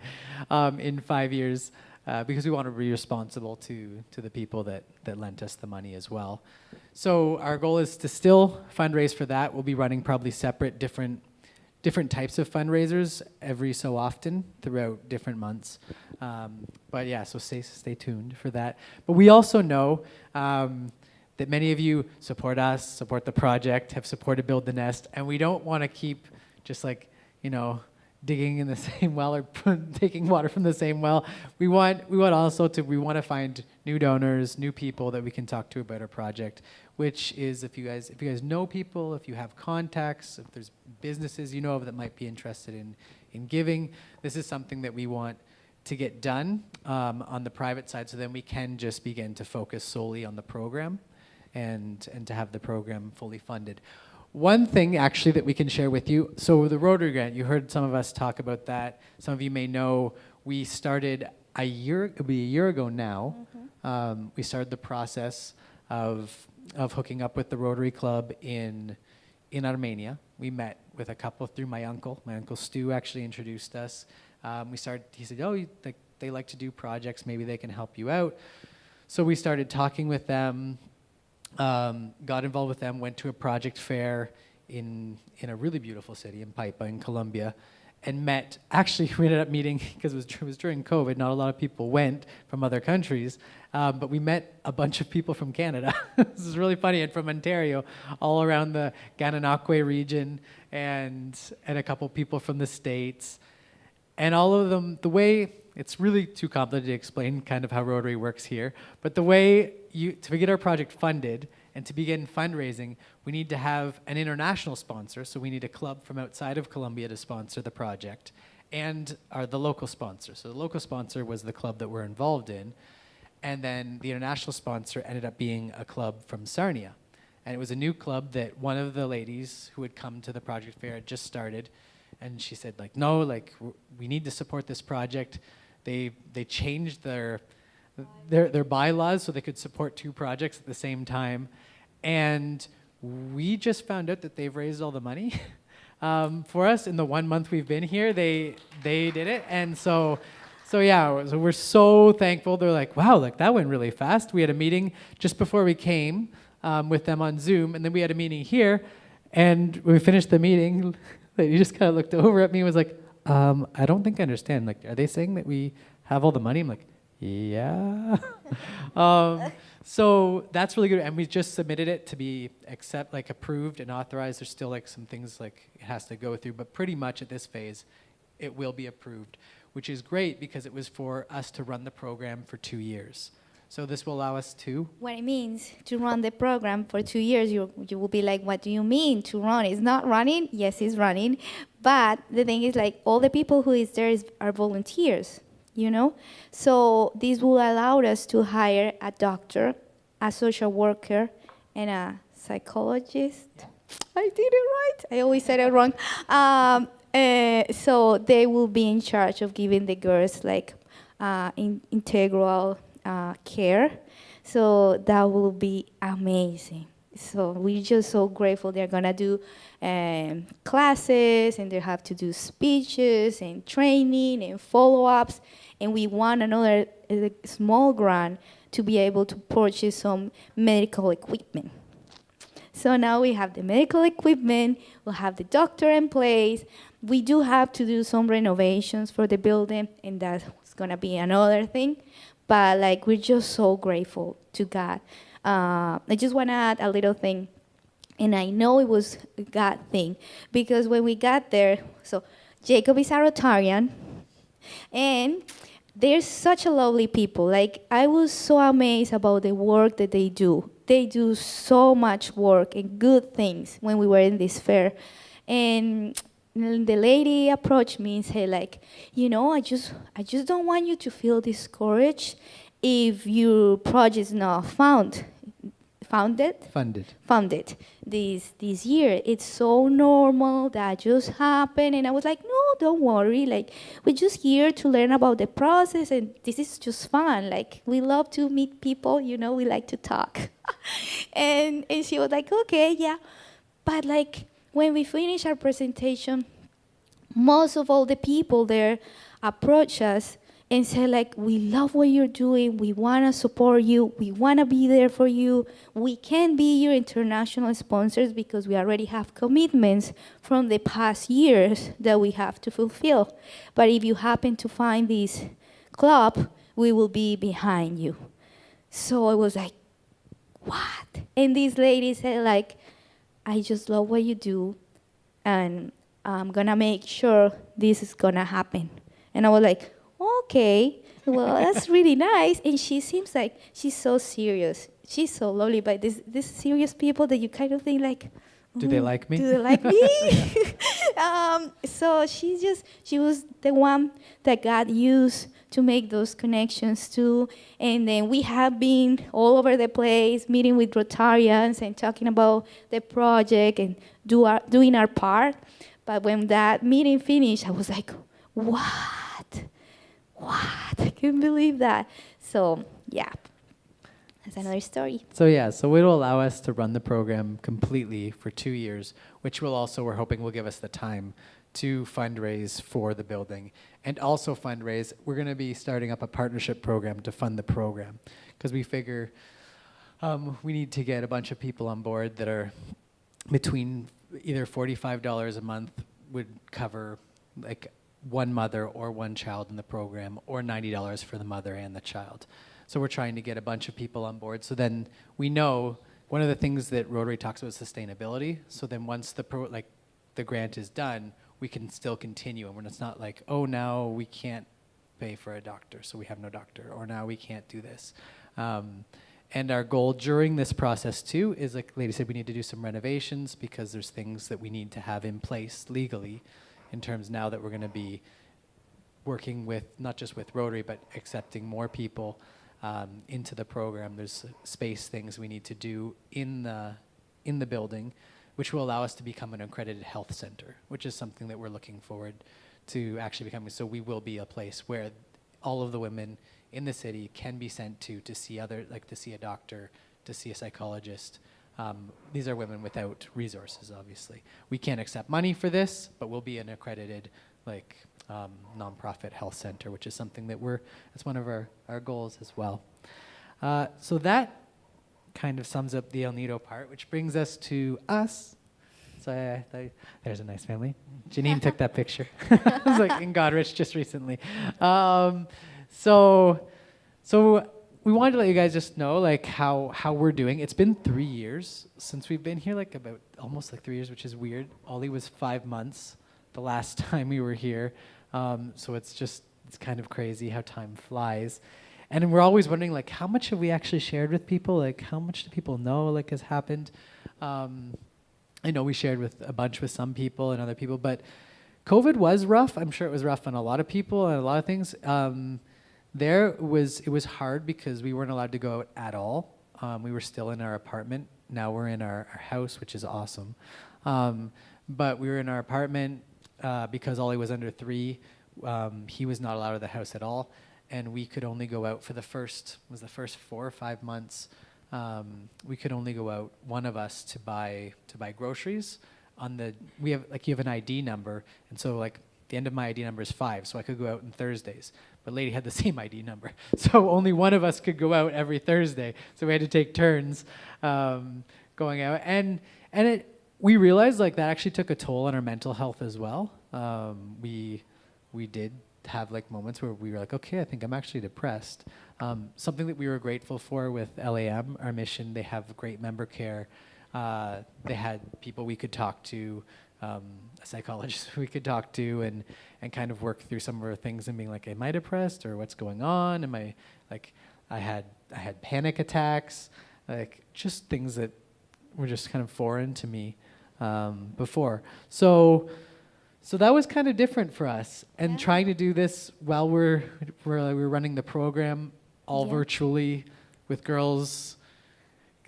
[SPEAKER 1] in 5 years. Because we want to be responsible to the people that lent us the money as well. So our goal is to still fundraise for that. We'll be running probably separate, different types of fundraisers every so often throughout different months. But yeah, so stay tuned for that. But we also know that many of you support us, support the project, have supported Build the Nest, and we don't want to keep just like, you know, digging in the same well or taking water from the same well. We want to find new donors, new people that we can talk to about our project, which is if you guys know people, if you have contacts, if there's businesses you know of that might be interested in giving, this is something that we want to get done on the private side, so then we can just begin to focus solely on the program and to have the program fully funded. One thing actually that we can share with you, so the Rotary Grant, you heard some of us talk about that. Some of you may know we started it'll be a year ago now. Mm-hmm. We started the process of hooking up with the Rotary Club in Armenia. We met with a couple through my uncle. My uncle Stu actually introduced us. He said, oh, they like to do projects, maybe they can help you out. So we started talking with them. Got involved with them, went to a project fair in a really beautiful city in Paipa in Colombia, and met. Actually, we ended up meeting because it was during COVID. Not a lot of people went from other countries, but we met a bunch of people from Canada. This is really funny, and from Ontario, all around the Gananoque region, and a couple people from the States, and all of them. The way it's really too complicated to explain, kind of how Rotary works here, but the way to get our project funded. And to begin fundraising, we need to have an international sponsor. So we need a club from outside of Colombia to sponsor the project, and the local sponsor. So the local sponsor was the club that we're involved in. And then the international sponsor ended up being a club from Sarnia. And it was a new club that one of the ladies who had come to the project fair had just started. And she said, like, no, like, we need to support this project. They changed their bylaws so they could support two projects at the same time. And we just found out that they've raised all the money for us in the 1 month we've been here. They did it. And so we're so thankful. They're like, wow, like that went really fast. We had a meeting just before we came with them on Zoom, and then we had a meeting here. And when we finished the meeting, he just kind of looked over at me and was like, I don't think I understand. Like, are they saying that we have all the money? I'm like, yeah. So that's really good, and we just submitted it to be approved and authorized. There's still like some things like it has to go through, but pretty much at this phase, it will be approved, which is great because it was for us to run the program for 2 years. So this will allow us to.
[SPEAKER 2] What it means to run the program for 2 years, you will be like, what do you mean to run? It's not running? Yes, it's running. But the thing is, like, all the people who is there are volunteers, you know? So this will allow us to hire a doctor, a social worker, and a psychologist. Yeah. I did it right. I always said it wrong. So they will be in charge of giving the girls, like, integral care. So that will be amazing. So we're just so grateful. They're gonna do classes, and they have to do speeches and training and follow-ups. And we want another small grant to be able to purchase some medical equipment. So now we have the medical equipment, we'll have the doctor in place. We do have to do some renovations for the building, and that's gonna be another thing. But like, we're just so grateful to God. I just wanna add a little thing, and I know it was a God thing, because when we got there, so Jacob is a Rotarian, and they're such a lovely people. Like, I was so amazed about the work that they do. They do so much work and good things when we were in this fair. And the lady approached me and said, like, you know, I just don't want you to feel discouraged if your project is not funded this year. It's so normal, that just happened. And I was like, no, don't worry. Like, we're just here to learn about the process, and this is just fun. Like, we love to meet people, you know, we like to talk. and she was like, okay, yeah. But like, when we finished our presentation, most of all the people there approached us and said, like, we love what you're doing, we want to support you, we want to be there for you, we can be your international sponsors because we already have commitments from the past years that we have to fulfill. But if you happen to find this club, we will be behind you. So I was like, what? And this lady said, like, I just love what you do, and I'm gonna make sure this is gonna happen. And I was like, okay, well, that's really nice. And she seems like she's so serious. She's so lovely, but these serious people that you kind of think like,
[SPEAKER 1] do they like me?
[SPEAKER 2] Do they like me? So she was the one that God used to make those connections too. And then we have been all over the place, meeting with Rotarians and talking about the project and doing our part. But when that meeting finished, I was like, what? I can't believe that. So, yeah, that's another story.
[SPEAKER 1] So it'll allow us to run the program completely for 2 years, which will also, we're hoping, will give us the time to fundraise for the building. And also fundraise, we're going to be starting up a partnership program to fund the program, because we figure we need to get a bunch of people on board that are between either $45 a month would cover like one mother or one child in the program, or $90 for the mother and the child. So we're trying to get a bunch of people on board. So then we know one of the things that Rotary talks about is sustainability. So then once the grant is done, we can still continue. And when it's not like, oh, now we can't pay for a doctor, so we have no doctor, or now we can't do this. And our goal during this process too is, like Leidy said, we need to do some renovations because there's things that we need to have in place legally in terms now that we're going to be working with, not just with Rotary, but accepting more people into the program. There's space things we need to do in the building, which will allow us to become an accredited health center, which is something that we're looking forward to actually becoming. So we will be a place where all of the women in the city can be sent to see to see a doctor, to see a psychologist. These are women without resources, obviously. We can't accept money for this, but we'll be an accredited nonprofit health center, which is something that's one of our goals as well. So that kind of sums up the El Nido part, which brings us to us. So there's a nice family. Janine took that picture. I was like in Godrich just recently. So we wanted to let you guys just know like how we're doing. It's been 3 years since we've been here, like about almost like 3 years, which is weird. Ollie was 5 months the last time we were here. So it's kind of crazy how time flies. And we're always wondering like how much have we actually shared with people? Like how much do people know like has happened? I know we shared with a bunch with some people and other people, but COVID was rough. I'm sure it was rough on a lot of people and a lot of things. It was hard because we weren't allowed to go out at all. We were still in our apartment. Now we're in our house, which is awesome. But we were in our apartment because Ollie was under 3. He was not allowed out of the house at all, and we could only go out for the first 4 or 5 months. We could only go out, one of us, to buy groceries. You have an ID number, and so like the end of my ID number is 5, so I could go out on Thursdays. But Leidy had the same ID number, so only one of us could go out every Thursday. So we had to take turns going out, and we realized like that actually took a toll on our mental health as well. We did have like moments where we were like, okay, I think I'm actually depressed. Something that we were grateful for with LAM, our mission, they have great member care. They had people we could talk to, a psychologist we could talk to and kind of work through some of our things and being like, am I depressed or what's going on? Am I like, I had panic attacks, like just things that were just kind of foreign to me before. So that was kind of different for us, and trying to do this while we're running the program all virtually with girls,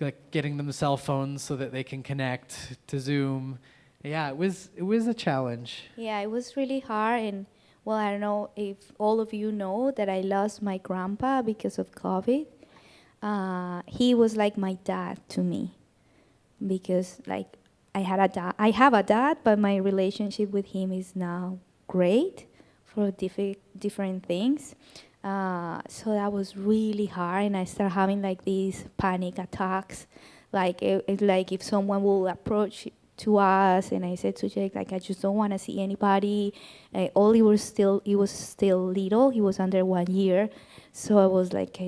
[SPEAKER 1] like getting them cell phones so that they can connect to Zoom. Yeah, it was a challenge.
[SPEAKER 2] Yeah, it was really hard, and well, I don't know if all of you know that I lost my grandpa because of COVID. He was like my dad to me, because like I have a dad, but my relationship with him is now great for different things. So that was really hard, and I started having like these panic attacks. Like like if someone will approach to us, and I said to Jake, like I just don't want to see anybody. Ollie was still little. He was under 1 year, so I was like,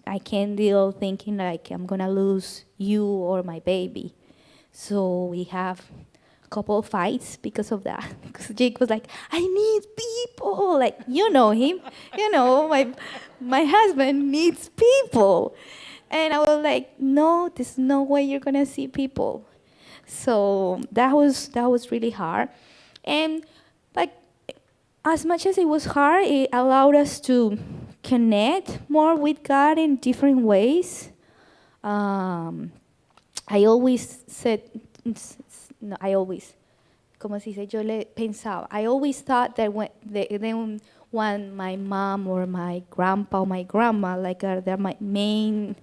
[SPEAKER 2] I can't deal thinking like I'm gonna lose you or my baby. So we have a couple of fights because of that. Because Jake was like, I need people. Like, you know him. My husband needs people. And I was like, no, there's no way you're going to see people. So that was really hard. And like, as much as it was hard, it allowed us to connect more with God in different ways. I always said, no, I always, como se dice, yo le pensaba. I always thought that when my mom or my grandpa or my grandma, like they're my main,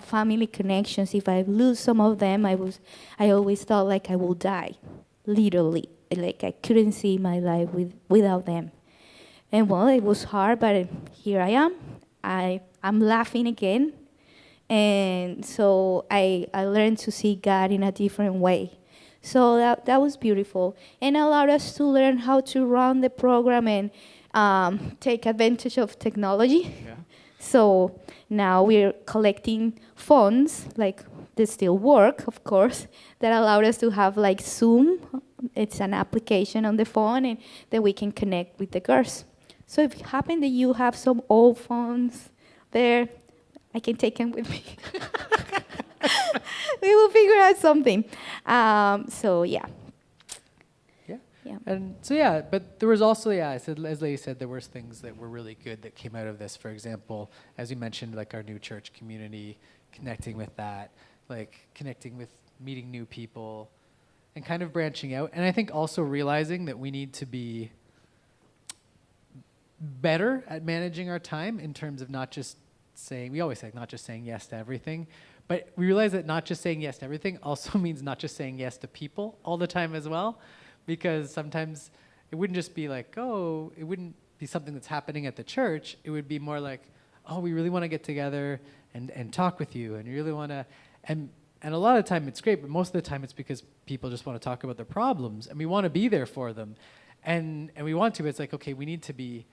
[SPEAKER 2] family connections. If I lose some of them, I always thought like I will die, literally. Like I couldn't see my life without them. And well, it was hard, but here I am. I'm laughing again. And so I learned to see God in a different way. So that was beautiful and allowed us to learn how to run the program and take advantage of technology.
[SPEAKER 1] Yeah.
[SPEAKER 2] So now we're collecting funds, like they still work, of course, that allowed us to have like Zoom. It's an application on the phone, and then we can connect with the girls. So if it happen that you have some old phones there, I can take them with me. We will figure out something. So yeah.
[SPEAKER 1] Yeah.
[SPEAKER 2] Yeah.
[SPEAKER 1] And so yeah, but there was also I said, as Leidy said, there was things that were really good that came out of this. For example, as you mentioned, like our new church community, connecting with that, like connecting with meeting new people, and kind of branching out. And I think also realizing that we need to be better at managing our time in terms of not just saying, we always say not just saying yes to everything, but we realize that not just saying yes to everything also means not just saying yes to people all the time as well, because sometimes it wouldn't just be like, oh, it wouldn't be something that's happening at the church. It would be more like, oh, we really want to get together and talk with you, and you really want to, and a lot of the time it's great, but most of the time it's because people just want to talk about their problems, and we want to be there for them, and we want to, but it's like, okay, we need to be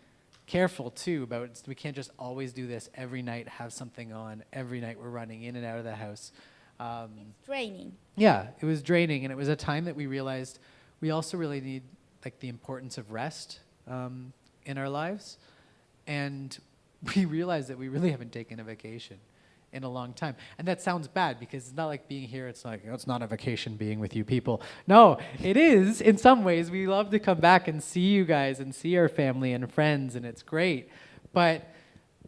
[SPEAKER 1] careful too about it. We can't just always do this every night, have something on every night. We're running in and out of the house.
[SPEAKER 2] It's draining.
[SPEAKER 1] Yeah, it was draining, and it was a time that we realized we also really need like the importance of rest in our lives, and we realized that we really haven't taken a vacation in a long time. And that sounds bad because it's not like being here, it's like, it's not a vacation being with you people. No, it is in some ways. We love to come back and see you guys and see our family and friends, and it's great. But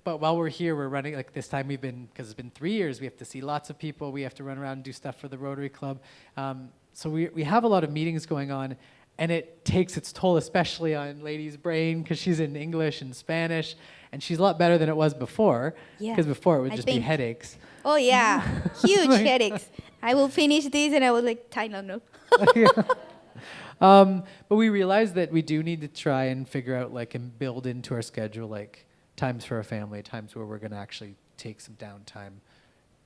[SPEAKER 1] while we're here, we're running, like this time we've been, because it's been 3 years, we have to see lots of people, we have to run around and do stuff for the Rotary Club. So we have a lot of meetings going on, and it takes its toll, especially on Leidy's brain, because she's in English and Spanish, and she's a lot better than it was before,
[SPEAKER 2] Yeah,
[SPEAKER 1] because before it would
[SPEAKER 2] I
[SPEAKER 1] just be
[SPEAKER 2] think.
[SPEAKER 1] headaches.
[SPEAKER 2] Oh yeah, huge
[SPEAKER 1] Like-
[SPEAKER 2] headaches. I will finish this, and I was like, no.
[SPEAKER 1] But we realized that we do need to try and figure out, like, and build into our schedule, like, times for our family, times where we're going to actually take some downtime,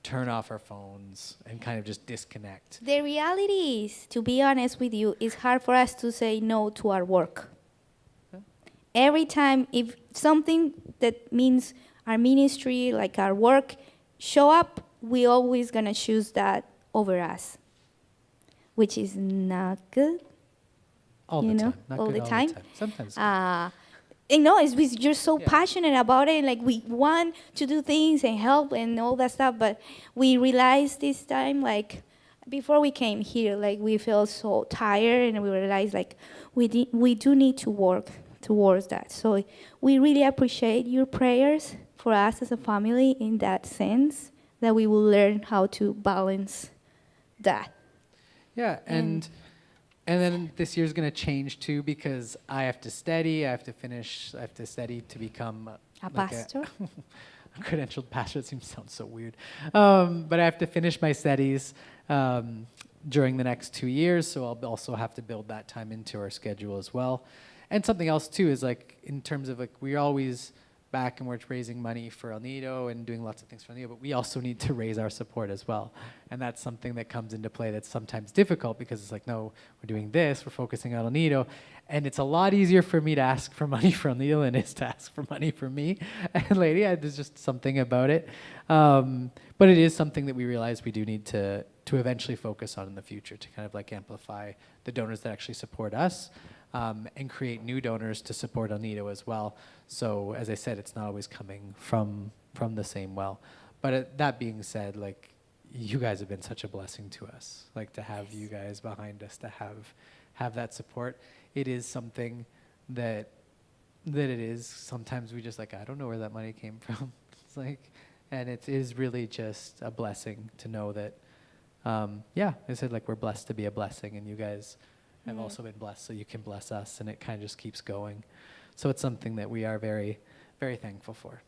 [SPEAKER 1] turn off our phones, and kind of just disconnect.
[SPEAKER 2] The reality is, to be honest with you, it's hard for us to say no to our work. Every time, if something that means our ministry, like our work, show up, we always gonna choose that over us, which is not good.
[SPEAKER 1] All
[SPEAKER 2] You
[SPEAKER 1] the
[SPEAKER 2] know,
[SPEAKER 1] time. Not
[SPEAKER 2] all
[SPEAKER 1] good
[SPEAKER 2] the time.
[SPEAKER 1] Sometimes.
[SPEAKER 2] You know, you're so
[SPEAKER 1] Yeah.
[SPEAKER 2] passionate about it, like we want to do things and help and all that stuff, but we realized this time, like before we came here, like we felt so tired, and we realized like we do need to work towards that. So we really appreciate your prayers for us as a family in that sense, that we will learn how to balance that.
[SPEAKER 1] Yeah, and then this year's going to change too, because I have to study. I have to study to become
[SPEAKER 2] A
[SPEAKER 1] like
[SPEAKER 2] pastor?
[SPEAKER 1] a credentialed pastor. It seems sounds so weird, but I have to finish my studies during the next 2 years. So I'll also have to build that time into our schedule as well. And something else too is like in terms of like we're always back and we're raising money for El Nido and doing lots of things for El Nido, but we also need to raise our support as well. And that's something that comes into play that's sometimes difficult, because it's like, no, we're doing this, we're focusing on El Nido, and it's a lot easier for me to ask for money for El Nido than it is to ask for money for me. And Leidy, there's just something about it. But it is something that we realize we do need to eventually focus on in the future, to kind of like amplify the donors that actually support us. And create new donors to support El Nido as well. So as I said, it's not always coming from the same well. But that being said, like you guys have been such a blessing to us. Like to have you guys behind us, to have that support. It is something that it is. Sometimes we just like, I don't know where that money came from. It's like, and it is really just a blessing to know that. I said like we're blessed to be a blessing, and you guys have also been blessed, so you can bless us, and it kind of just keeps going. So it's something that we are very, very thankful for.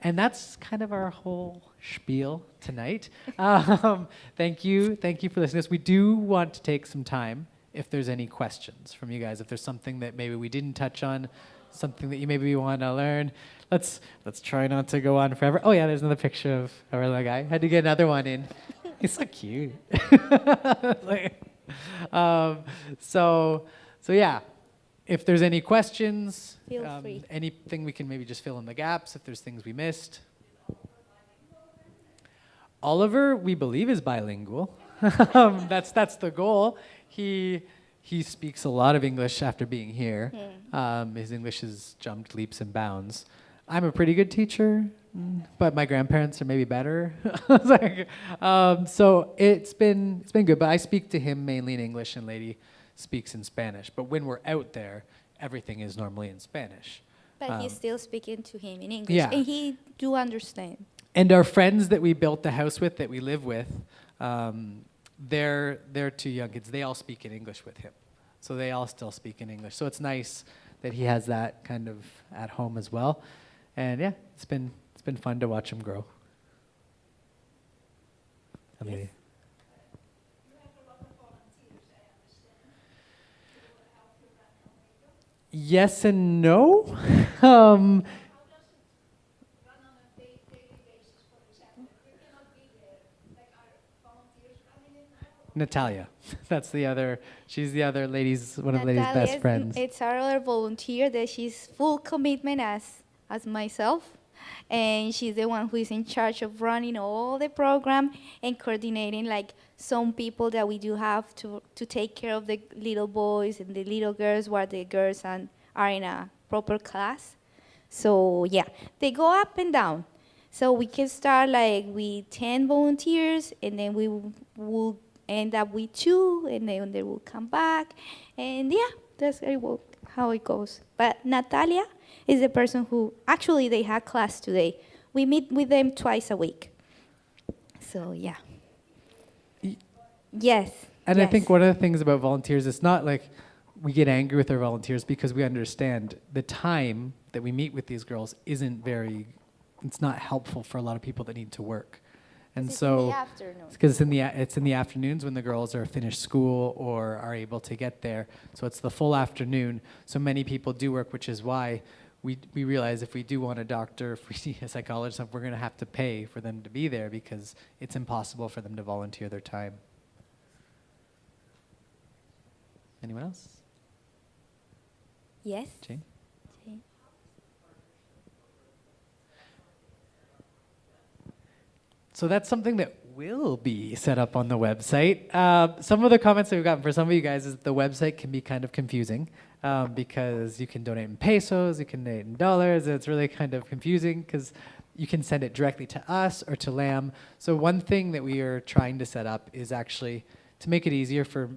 [SPEAKER 1] And that's kind of our whole spiel tonight. Thank you for listening to us. We do want to take some time if there's any questions from you guys, if there's something that maybe we didn't touch on, something that you maybe want to learn. Let's try not to go on forever. Oh yeah, there's another picture of our little guy. Had to get another one in. He's so cute. Like, um, so yeah, if there's any questions,
[SPEAKER 2] Feel free.
[SPEAKER 1] anything we can maybe just fill in the gaps if there's things we missed. Oliver, we believe, is bilingual. That's the goal. He speaks a lot of English after being here. His English has jumped leaps and bounds. I'm a pretty good teacher, but my grandparents are maybe better. So it's been good. But I speak to him mainly in English, and Leidy speaks in Spanish. But when we're out there, everything is normally in Spanish.
[SPEAKER 2] But he's still speaking to him in English,
[SPEAKER 1] yeah.
[SPEAKER 2] and he do understand.
[SPEAKER 1] And our friends that we built the house with, that we live with, they're two young kids. They all speak in English with him. So they all still speak in English. So it's nice that he has that kind of at home as well. And yeah, it's been fun to watch him grow. Amelia. Yes and no. Natalia. That's the other, she's the other lady's, one of the lady's
[SPEAKER 2] Natalia
[SPEAKER 1] best friends.
[SPEAKER 2] It's our other volunteer that she's full commitment as myself. And she's the one who is in charge of running all the program and coordinating like some people that we do have to take care of the little boys and the little girls while the girls are in a proper class. So yeah, they go up and down. So we can start like with 10 volunteers, and then we will end up with 2, and then they will come back. And yeah, that's how it goes. But Natalia is the person who, actually they had class today. We meet with them twice a week. So yeah. Yes.
[SPEAKER 1] And
[SPEAKER 2] yes.
[SPEAKER 1] I think one of the things about volunteers, it's not like we get angry with our volunteers, because we understand the time that we meet with these girls isn't very, it's not helpful for a lot of people that need to work. And
[SPEAKER 2] It's
[SPEAKER 1] so,
[SPEAKER 2] in the afternoon.
[SPEAKER 1] because it's in the afternoons when the girls are finished school or are able to get there. So it's the full afternoon. So many people do work, which is why we realize if we do want a doctor, if we need a psychologist, we're going to have to pay for them to be there, because it's impossible for them to volunteer their time. Anyone else?
[SPEAKER 2] Yes.
[SPEAKER 1] Jane?
[SPEAKER 2] Jane.
[SPEAKER 1] So that's something that will be set up on the website. Some of the comments that we've gotten for some of you guys is that the website can be kind of confusing, because you can donate in pesos, you can donate in dollars, and it's really kind of confusing because you can send it directly to us or to LAM. So one thing that we are trying to set up is actually to make it easier for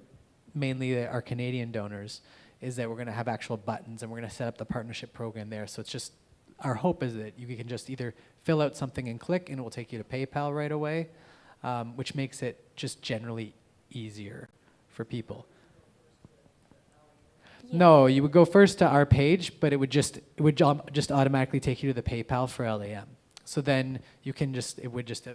[SPEAKER 1] mainly our Canadian donors, is that we're going to have actual buttons, and we're going to set up the partnership program there. So it's just, our hope is that you can just either fill out something and click, and it will take you to PayPal right away, which makes it just generally easier for people.
[SPEAKER 2] Yeah.
[SPEAKER 1] No, you would go first to our page, but it would just automatically take you to the PayPal for LAM. So then you can it would just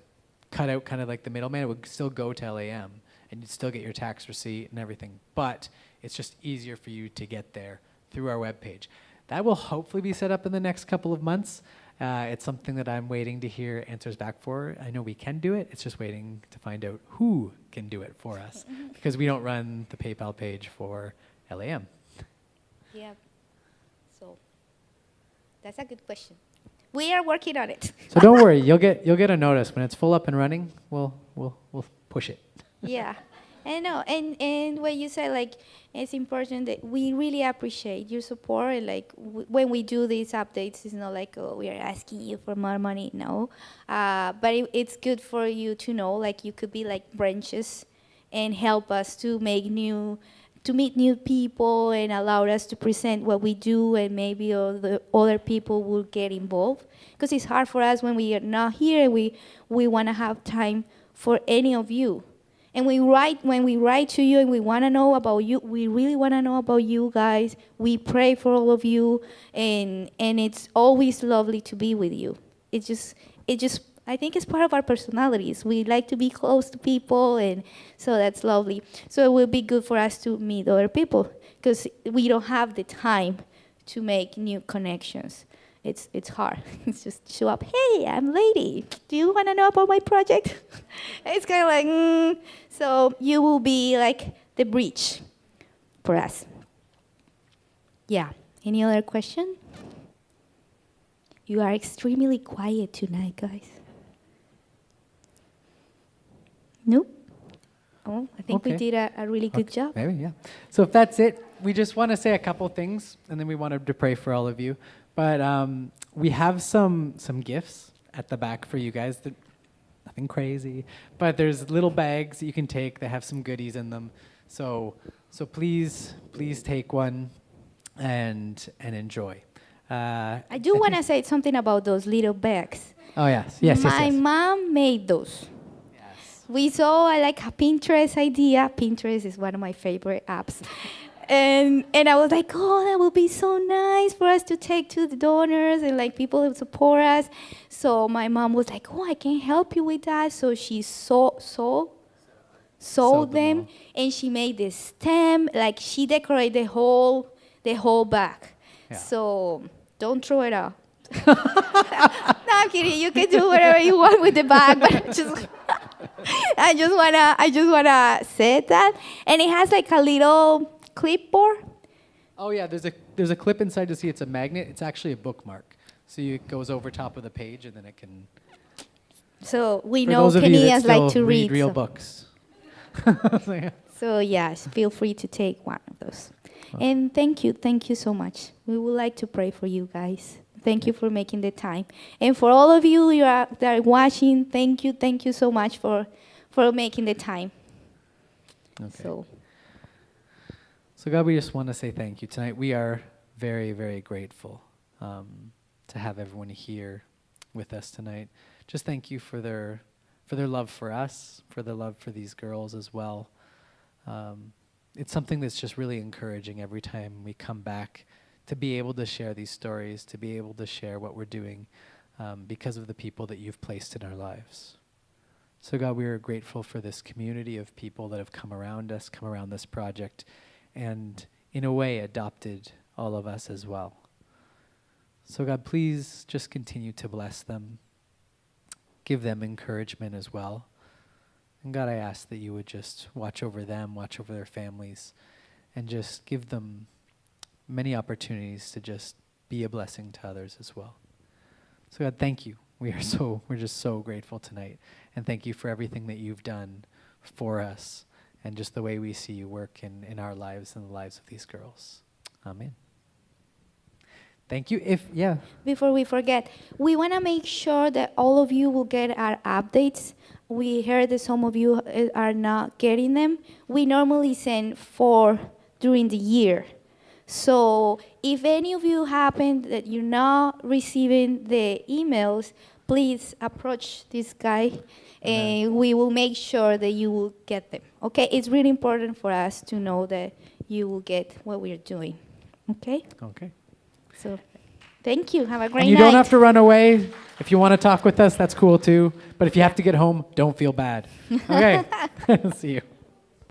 [SPEAKER 1] cut out kind of like the middleman. It would still go to LAM, and you'd still get your tax receipt and everything. But it's just easier for you to get there through our webpage. That will hopefully be set up in the next couple of months. It's something that I'm waiting to hear answers back for. I know we can do it. It's just waiting to find out who can do it for us, because we don't run the PayPal page for LAM.
[SPEAKER 2] Yeah. So that's a good question. We are working on it.
[SPEAKER 1] So don't worry, you'll get a notice when it's full up and running. We'll push it.
[SPEAKER 2] Yeah, I know. And when you say like it's important, that we really appreciate your support. And like when we do these updates, it's not like, oh, we are asking you for more money. No, but it's good for you to know, like you could be like branches and help us to meet new people and allow us to present what we do, and maybe all the other people will get involved, because it's hard for us when we are not here. We want to have time for any of you. And when we write to you and we want to know about you, we really want to know about you guys. We pray for all of you, and it's always lovely to be with you. It just I think it's part of our personalities. We like to be close to people, and so that's lovely. So it will be good for us to meet other people, because we don't have the time to make new connections. it's hard. It's just show up. Hey, I'm Leidy. Do you want to know about my project? It's kind of like, so you will be like the bridge for us. Yeah. Any other question? You are extremely quiet tonight, guys. Nope. Oh, I think we
[SPEAKER 1] Okay.
[SPEAKER 2] did a really good job.
[SPEAKER 1] Maybe, yeah. So if that's it, we just want to say a couple things, and then we wanted to pray for all of you. But we have some gifts at the back for you guys. That nothing crazy, but there's little bags that you can take. They have some goodies in them. So please take one and enjoy.
[SPEAKER 2] I do want to say something about those little bags.
[SPEAKER 1] Oh yes.
[SPEAKER 2] My mom made those. We saw like a Pinterest idea. Pinterest is one of my favorite apps. And I was like, oh, that would be so nice for us to take to the donors and like people who support us. So my mom was like, oh, I can help you with that. So she sewed
[SPEAKER 1] Sewed them
[SPEAKER 2] them
[SPEAKER 1] all.
[SPEAKER 2] and she made the stem. Like she decorated the whole bag.
[SPEAKER 1] Yeah.
[SPEAKER 2] So don't throw it out. No, I'm kidding. You can do whatever you want with the bag, but I just wanna say that. And it has like a little clipboard.
[SPEAKER 1] Oh yeah, there's a clip inside to see it's a magnet. It's actually a bookmark. So it goes over top of the page, and then it can.
[SPEAKER 2] So we
[SPEAKER 1] For
[SPEAKER 2] know
[SPEAKER 1] those of you that
[SPEAKER 2] Canadians like to
[SPEAKER 1] still
[SPEAKER 2] read.
[SPEAKER 1] real
[SPEAKER 2] so.
[SPEAKER 1] books. So, yeah.
[SPEAKER 2] So yes, feel free to take one of those. And thank you so much. We would like to pray for you guys. Thank you for making the time. And for all of you that are watching, thank you so much for making the time.
[SPEAKER 1] Okay.
[SPEAKER 2] So
[SPEAKER 1] God, we just want to say thank you tonight. We are very, very grateful to have everyone here with us tonight. Just thank you for their love for us, for their love for these girls as well. It's something that's just really encouraging every time we come back to be able to share these stories, to be able to share what we're doing because of the people that you've placed in our lives. So God, we are grateful for this community of people that have come around us, come around this project, and in a way adopted all of us as well. So God, please just continue to bless them, give them encouragement as well. And God, I ask that you would just watch over them, watch over their families, and just give them many opportunities to just be a blessing to others as well. So God, thank you. We're just so grateful tonight. And thank you for everything that you've done for us and just the way we see you work in our lives and the lives of these girls. Amen. Thank you.
[SPEAKER 2] before we forget, we want to make sure that all of you will get our updates. We heard that some of you are not getting them. We normally send 4 during the year. So if any of you happen that you're not receiving the emails, please approach this guy and we will make sure that you will get them. Okay? It's really important for us to know that you will get what we're doing. Okay?
[SPEAKER 1] Okay.
[SPEAKER 2] So thank you. Have a great
[SPEAKER 1] And you
[SPEAKER 2] night.
[SPEAKER 1] don't have to run away. If you want to talk with us, that's cool too. But if you have to get home, don't feel bad. Okay. See you.